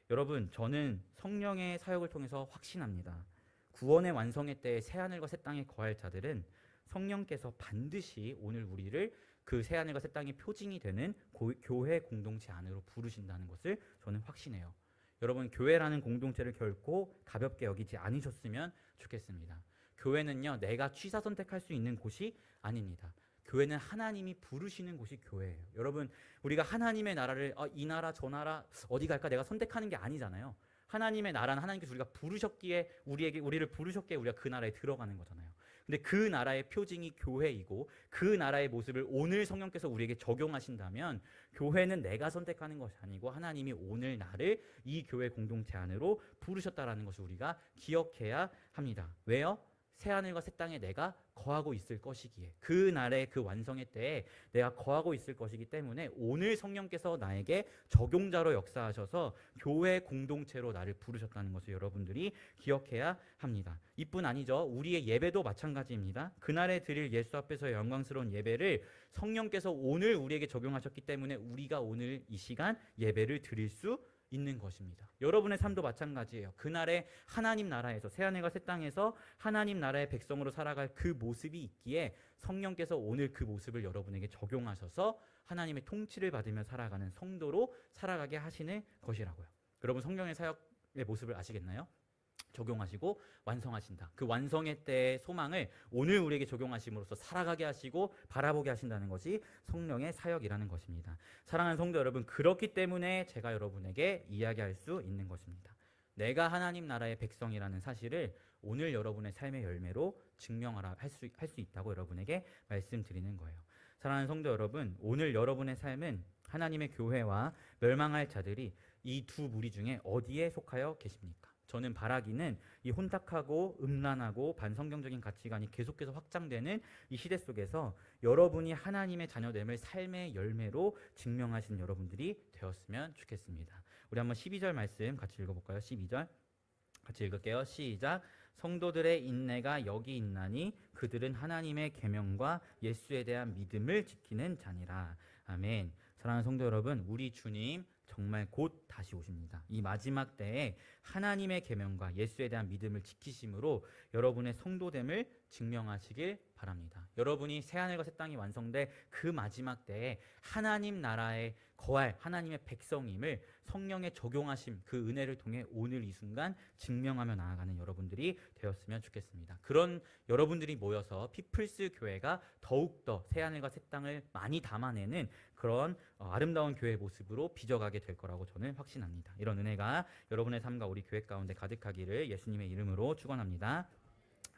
여러분 저는 성령의 사역을 통해서 확신합니다. 구원의 완성의 때에 새하늘과 새 땅에 거할 자들은 성령께서 반드시 오늘 우리를 그 새하늘과 새 땅의 표징이 되는 교회 공동체 안으로 부르신다는 것을 저는 확신해요. 여러분 교회라는 공동체를 결코 가볍게 여기지 않으셨으면 좋겠습니다. 교회는요 내가 취사 선택할 수 있는 곳이 아닙니다. 교회는 하나님이 부르시는 곳이 교회예요. 여러분 우리가 하나님의 나라를 이 나라 저 나라 어디 갈까 내가 선택하는 게 아니잖아요. 하나님의 나라는 하나님께서 우리가 부르셨기에 우리를 부르셨기에 우리가 그 나라에 들어가는 거잖아요. 근데 그 나라의 표징이 교회이고 그 나라의 모습을 오늘 성령께서 우리에게 적용하신다면 교회는 내가 선택하는 것이 아니고 하나님이 오늘 나를 이 교회 공동체 안으로 부르셨다라는 것을 우리가 기억해야 합니다. 왜요? 새하늘과 새 땅에 내가 거하고 있을 것이기에 그 날의 그 완성의 때에 내가 거하고 있을 것이기 때문에 오늘 성령께서 나에게 적용자로 역사하셔서 교회 공동체로 나를 부르셨다는 것을 여러분들이 기억해야 합니다. 이뿐 아니죠. 우리의 예배도 마찬가지입니다. 그날에 드릴 예수 앞에서의 영광스러운 예배를 성령께서 오늘 우리에게 적용하셨기 때문에 우리가 오늘 이 시간 예배를 드릴 수 있는 것입니다. 여러분의 삶도 마찬가지예요. 그날에 하나님 나라에서 새하늘과 새 땅에서 하나님 나라의 백성으로 살아갈 그 모습이 있기에 성령께서 오늘 그 모습을 여러분에게 적용하셔서 하나님의 통치를 받으며 살아가는 성도로 살아가게 하시는 것이라고요. 여러분 성령의 사역의 모습을 아시겠나요? 적용하시고 완성하신다. 그 완성의 때의 소망을 오늘 우리에게 적용하심으로써 살아가게 하시고 바라보게 하신다는 것이 성령의 사역이라는 것입니다. 사랑하는 성도 여러분, 그렇기 때문에 제가 여러분에게 이야기할 수 있는 것입니다. 내가 하나님 나라의 백성이라는 사실을 오늘 여러분의 삶의 열매로 증명하라 할 수 있다고 여러분에게 말씀드리는 거예요. 사랑하는 성도 여러분, 오늘 여러분의 삶은 하나님의 교회와 멸망할 자들이 이 두 무리 중에 어디에 속하여 계십니까? 저는 바라기는 이 혼탁하고 음란하고 반성경적인 가치관이 계속해서 확장되는 이 시대 속에서 여러분이 하나님의 자녀됨을 삶의 열매로 증명하시는 여러분들이 되었으면 좋겠습니다. 우리 한번 12절 말씀 같이 읽어볼까요? 12절 같이 읽을게요. 시작. 성도들의 인내가 여기 있나니 그들은 하나님의 계명과 예수에 대한 믿음을 지키는 자니라. 아멘. 사랑하는 성도 여러분, 우리 주님 정말 곧 다시 오십니다. 이 마지막 때에 하나님의 계명과 예수에 대한 믿음을 지키심으로 여러분의 성도됨을 증명하시길 바랍니다. 여러분이 새하늘과 새 땅이 완성될 그 마지막 때에 하나님 나라에 거할 하나님의 백성임을 성령의 적용하심 그 은혜를 통해 오늘 이 순간 증명하며 나아가는 여러분들이 되었으면 좋겠습니다. 그런 여러분들이 모여서 피플스 교회가 더욱더 새하늘과 새 땅을 많이 담아내는 그런 아름다운 교회의 모습으로 빚어가게 될 거라고 저는 확신합니다. 이런 은혜가 여러분의 삶과 우리 교회 가운데 가득하기를 예수님의 이름으로 축원합니다.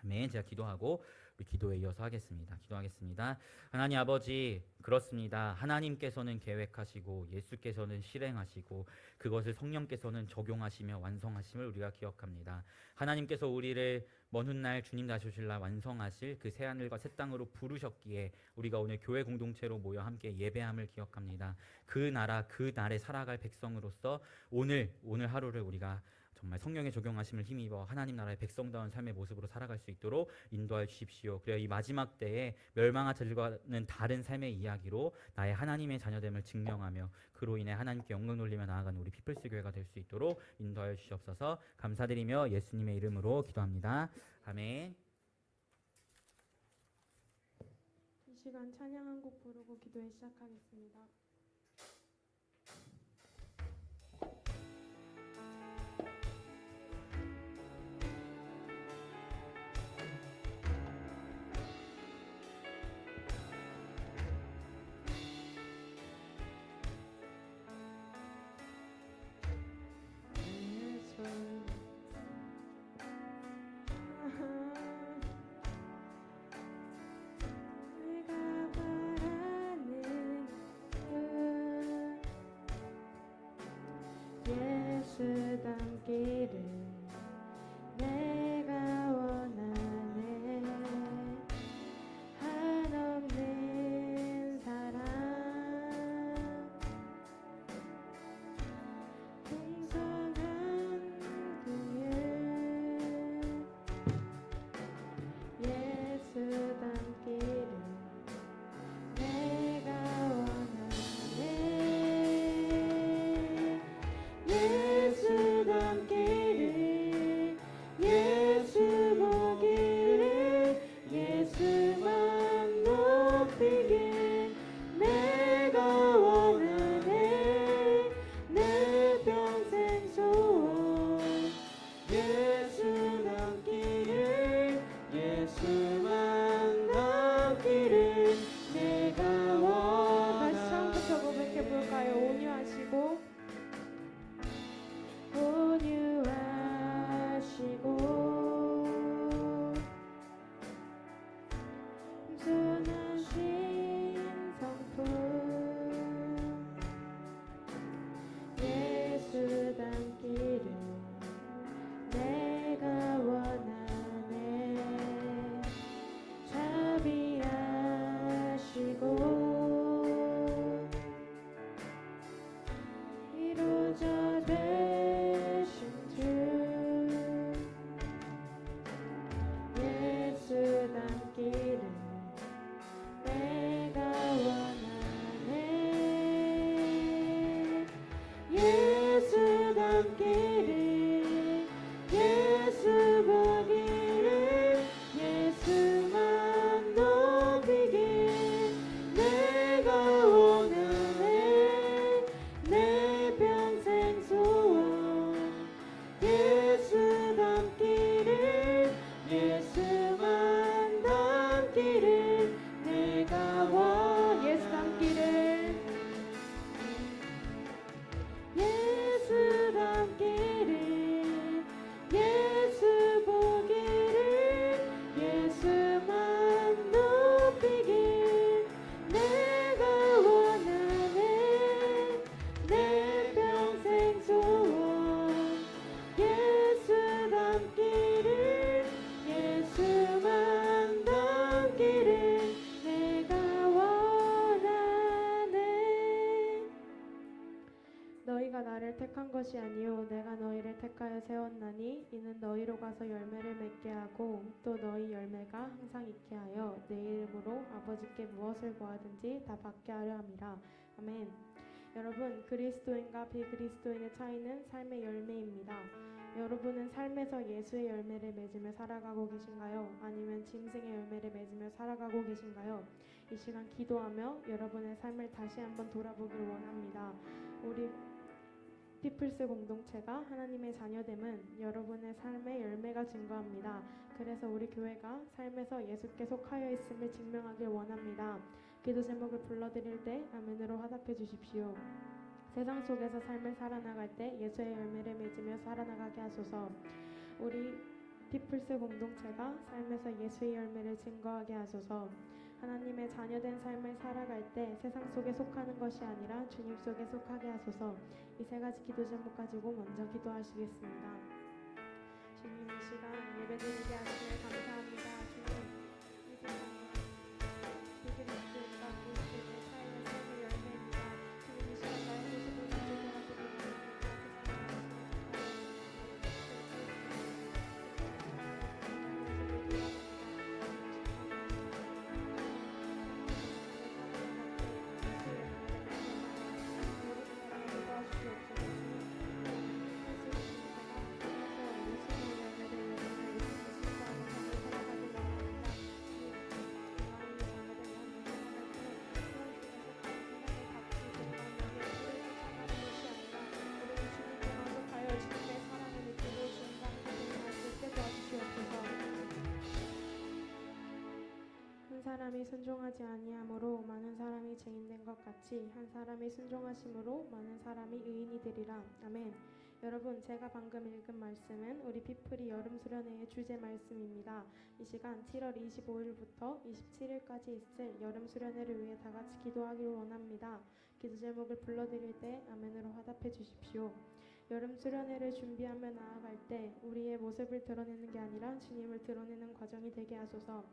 아멘. 제가 기도하고 우리 기도에 이어서 하겠습니다. 기도하겠습니다. 하나님 아버지, 그렇습니다. 하나님께서는 계획하시고 예수께서는 실행하시고 그것을 성령께서는 적용하시며 완성하심을 우리가 기억합니다. 하나님께서 우리를 먼 훗날 주님 다시 오실 날 완성하실 그 새하늘과 새 땅으로 부르셨기에 우리가 오늘 교회 공동체로 모여 함께 예배함을 기억합니다. 그 나라 그 날에 살아갈 백성으로서 오늘 하루를 우리가 정말 성령의 적용하심을 힘입어 하나님 나라의 백성다운 삶의 모습으로 살아갈 수 있도록 인도하여 주십시오. 그래야 이 마지막 때에 멸망한 자들과는 다른 삶의 이야기로 나의 하나님의 자녀됨을 증명하며 그로 인해 하나님께 영광 돌리며 나아가는 우리 피플스 교회가 될 수 있도록 인도하여 주시옵소서. 감사드리며 예수님의 이름으로 기도합니다. 아멘. 이 시간 찬양 한 곡 부르고 기도에 시작하겠습니다. 예수 닮기를 내가 원하네. 한없는 사랑 풍성한 긍휼 예수 닮기를 내가 원하네. 예수 닮기를 예수 보기를 예수만 높이길 내가 원하네. 내 평생 소원 예수 닮기를 예수만 닮기를 내가 원하네. 다시 처음부터 고백해볼까요? 온유하시고 순하신 성품 예수 닮기를 내가 원하네. 자비하시고 이루어져 되신 주 예수 닮기를 내가 원하네. 예수 닮기를 예수 보기를 예수만 높이길 내가 원하네. 내 평생 소원 예수 닮기를 예수만 닮기를 내가 원 예수 닮기를 예수 닮기를 예수 보기를 예수만 높이길 내가 원하네. 내 평생 소원 예수 닮기를 예수만 닮기를 내가 원하네. 너희가 나를 택한 것이 아니요 내가 너희를 택하여 세웠나니 이는 너희로 가서 열매를 맺게 하고 또 너희 열매가 항상 있게 하여 내 이름으로 아버지께 무엇을 구하든지 다 받게 하려 함이라. 아멘. 여러분, 그리스도인과 비그리스도인의 차이는 삶의 열매입니다. 여러분은 삶에서 예수의 열매를 맺으며 살아가고 계신가요? 아니면 짐승의 열매를 맺으며 살아가고 계신가요? 이 시간 기도하며 여러분의 삶을 다시 한번 돌아보길 원합니다. 우리 피플스 공동체가 하나님의 자녀됨은 여러분의 삶의 열매가 증거합니다. 그래서 우리 교회가 삶에서 예수께 속하여 있음을 증명하길 원합니다. 기도 제목을 불러드릴 때 아멘으로 화답해 주십시오. 세상 속에서 삶을 살아나갈 때 예수의 열매를 맺으며 살아나가게 하소서. 우리 피플스 공동체가 삶에서 예수의 열매를 증거하게 하소서. 하나님의 자녀된 삶을 살아갈 때 세상 속에 속하는 것이 아니라 주님 속에 속하게 하소서. 이 세 가지 기도 제목 가지고 먼저 기도하시겠습니다. 주님, 이 시간 예배드리게 하시며 감사합니다. 주님, 이 세상은 비그리스도인과 그리스도인의 차이는 삶의 열매입니다. 주님, 이 시간 나의 모습을 가지고 돌아보게 하시며 사람이 순종하지 아니함으로 많은 사람이 죄인된 것 같이 한 사람이 순종하심으로 많은 사람이 의인이 되리라. 아멘. 여러분, 제가 방금 읽은 말씀은 우리 피프리 여름 수련회의 주제 말씀입니다. 이 시간 7월 25일부터 27일까지 있을 여름 수련회를 위해 다 같이 기도하기를 원합니다. 기도 제목을 불러드릴 때 아멘으로 화답해 주십시오. 여름 수련회를 준비하며 나아갈 때 우리의 모습을 드러내는 게 아니라 주님을 드러내는 과정이 되게 하소서.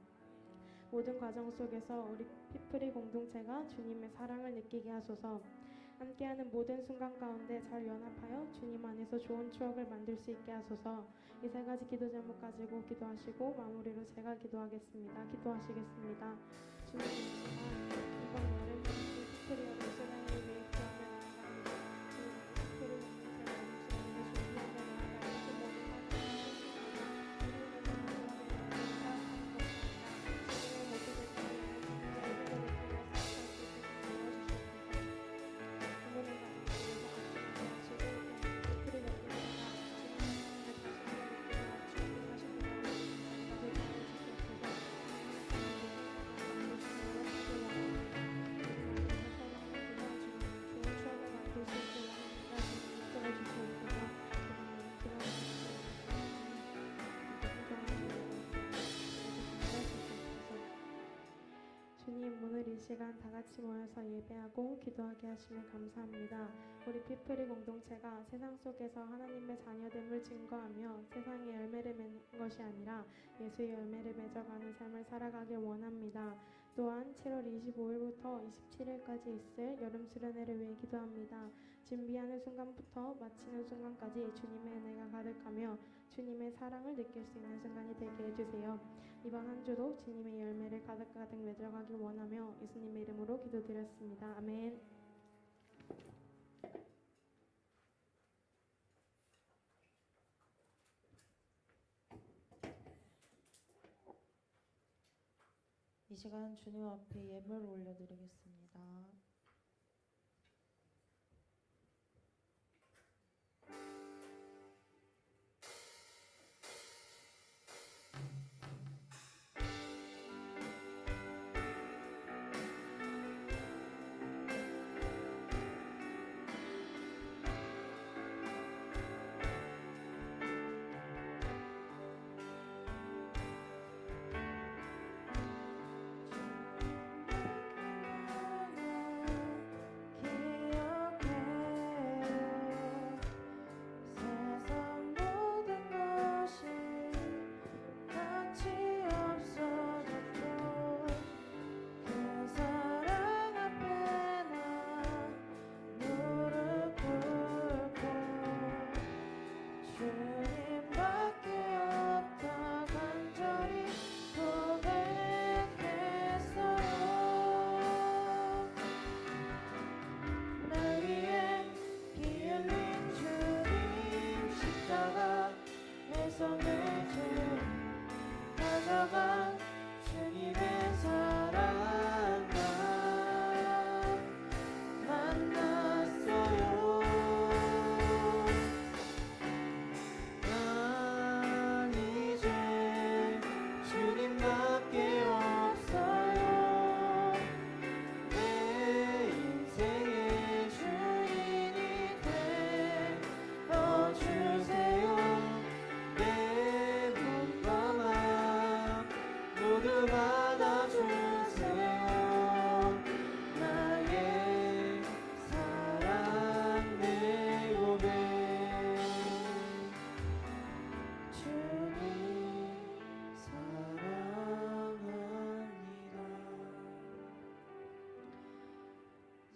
모든 과정 속에서 우리 피프리 공동체가 주님의 사랑을 느끼게 하소서. 함께하는 모든 순간 가운데 잘 연합하여 주님 안에서 좋은 추억을 만들 수 있게 하소서. 이 세 가지 기도 제목 가지고 기도하시고 마무리로 제가 기도하겠습니다. 기도하시겠습니다. 주님, 이번 여름 피프리 여름 수련회를 위해 기도하며 나아갑니다. 주님, 피프리 공동체 여름 수련회를 준비하며 나아갈 그 모든 과정을 주님, 오늘 이 시간 다 같이 모여서 예배하고 기도하게 하시며 감사합니다. 우리 피프리 공동체가 세상 속에서 하나님의 자녀됨을 증거하며 세상의 열매를 맺는 것이 아니라 예수의 열매를 맺어가는 삶을 살아가길 원합니다. 또한 7월 25일부터 27일까지 있을 여름 수련회를 위해 기도합니다. 준비하는 순간부터 마치는 순간까지 주님의 은혜가 가득하며 주님의 사랑을 느낄 수 있는 순간이 되게 해주세요. 이번 한 주도 주님의 열매를 가득가득 맺어가길 원하며 예수님의 이름으로 기도드렸습니다. 아멘. 이 시간 주님 앞에 예물을 올려드리겠습니다.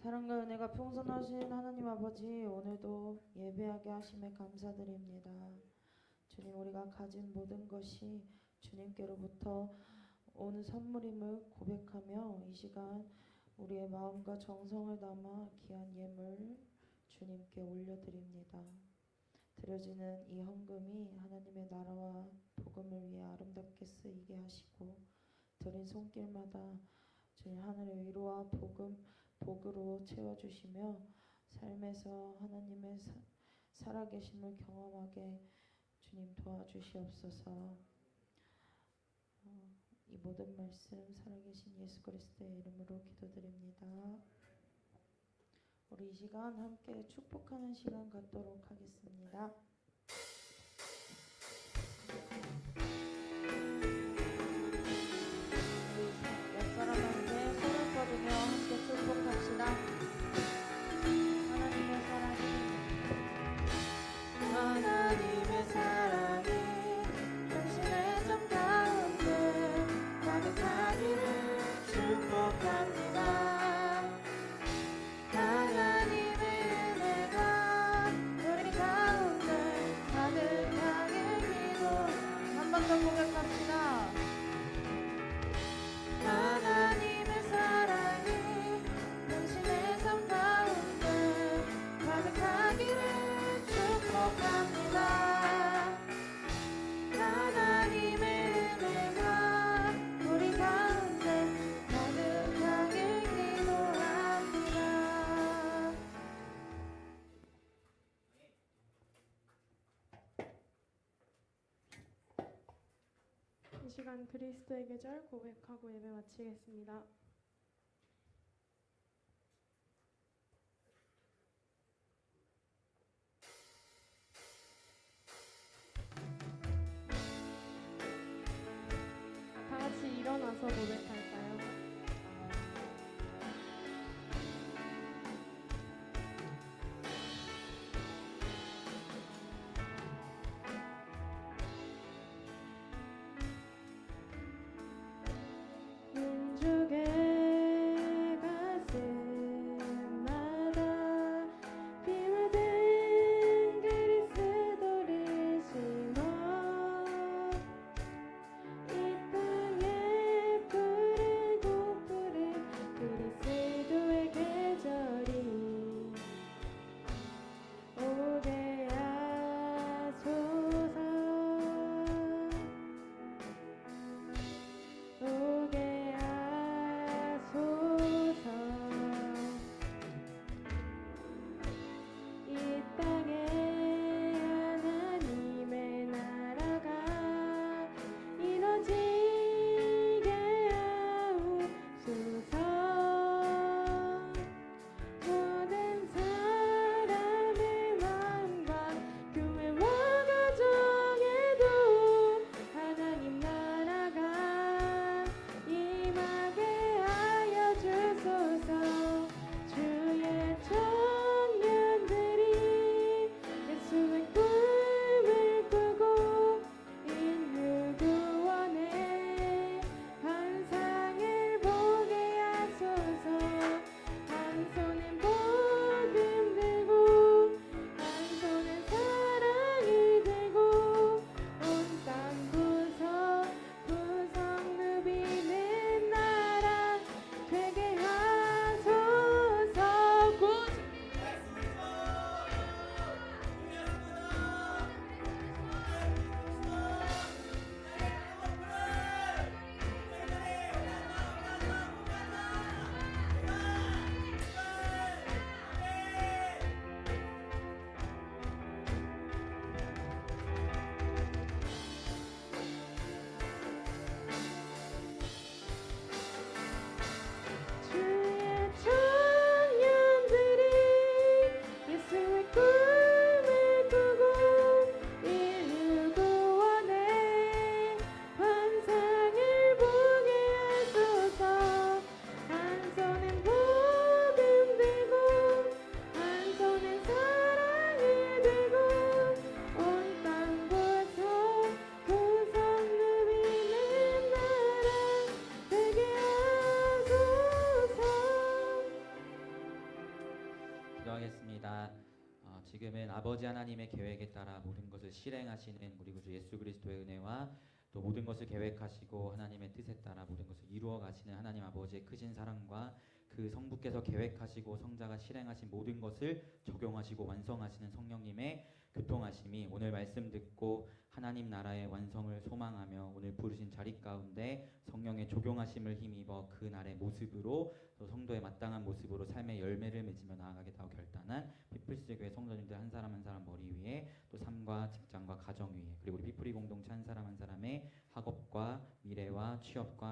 사랑과 은혜가 풍성하신 하나님 아버지, 오늘도 예배하게 하심에 감사드립니다. 주님, 우리가 가진 모든 것이 주님께로부터 오는 선물임을 고백하며 이 시간 우리의 마음과 정성을 담아 귀한 예물 주님께 올려드립니다. 드려지는 이 헌금이 하나님의 나라와 복음을 위해 아름답게 쓰이게 하시고 드린 손길마다 주님 하늘의 위로와 복으로 채워주시며 삶에서 하나님의 살아계심을 경험하게 주님 도와주시옵소서. 이 모든 말씀 살아계신 예수 그리스도의 이름으로 기도드립니다. 우리 이 시간 함께 축복하는 시간 갖도록 하겠습니다. 우리 옆 사람한테 손을 뻗으며 함께 축복합시다. 하나님의 사랑이 당신의 삶 가운데 가득하기를 축복합니다. 하나님의 은혜가 우리 가운데 가득하게 기도 한 번 더 고백합시다. 하나님의 사랑이 당신의 삶 가운데 가득하기를 축복합니다. 하나님의 은혜가 우리 가운데 가득하게 기도합니다. 이 시간 그리스도의 계절 고백하고 예배 마치겠습니다. 다 같이 일어나서 고백할까요? 민족의 가슴마다 피와 된 그리스도를 심어 이 땅에 푸르고 푸른 그리스도의 계절이 오게 하소서. 오게 하소서. 이 땅에 하나님의 나라가 이루어지게 하옵소서. 모든 사람의 마음과 교회와 가정에도 하나님 나라가 임하게 하여 주소서. 주의 청년들이 예수의 꿈을 꾸고 인류 구원의 환상을 보게 하소서. 한 손엔 복음 들고 한 손엔 사랑을 들고 온 땅 구석 누비는 나라 되게 하소서. 주의 청년들이 예수의 꿈을 꾸고 인류 구원의 환상을 보게 하소서. 한 손엔 복음 들고 한 손엔 사랑을 들고 온 땅 구석 누비는 나라 되게 하소서. 기도하겠습니다. 지금은 아버지 하나님의 계획에 따라 모든 것을 실행하시는 우리 구주 예수 그리스도의 은혜와 또 모든 것을 계획하시고 하나님의 뜻에 따라 모든 것을 이루어 가시는 하나님 아버지의 크신 사랑과 그 성부께서 계획하시고 성자가 실행하신 모든 것을 적용하시고 완성하시는 성령님의 교통하심이 오늘 말씀 듣고 하나님 나라의 완성을 소망하며 오늘 부르신 자리 가운데 성령의 조경하심을 힘입어 그 날의 모습으로 또 성도의 마땅한 모습으로 삶의 열매를 맺으며 나아가겠다고 결단한 피플스 교회 성도님들 한 사람 한 사람 머리 위에 또 삶과 직장과 가정 위에 그리고 우리 피프리 공동체 한 사람 한 사람의 학업과 미래와 취업과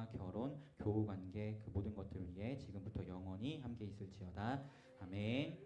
교우 관계 그 모든 것들 위해 지금부터 영원히 함께 있을지어다. 아멘.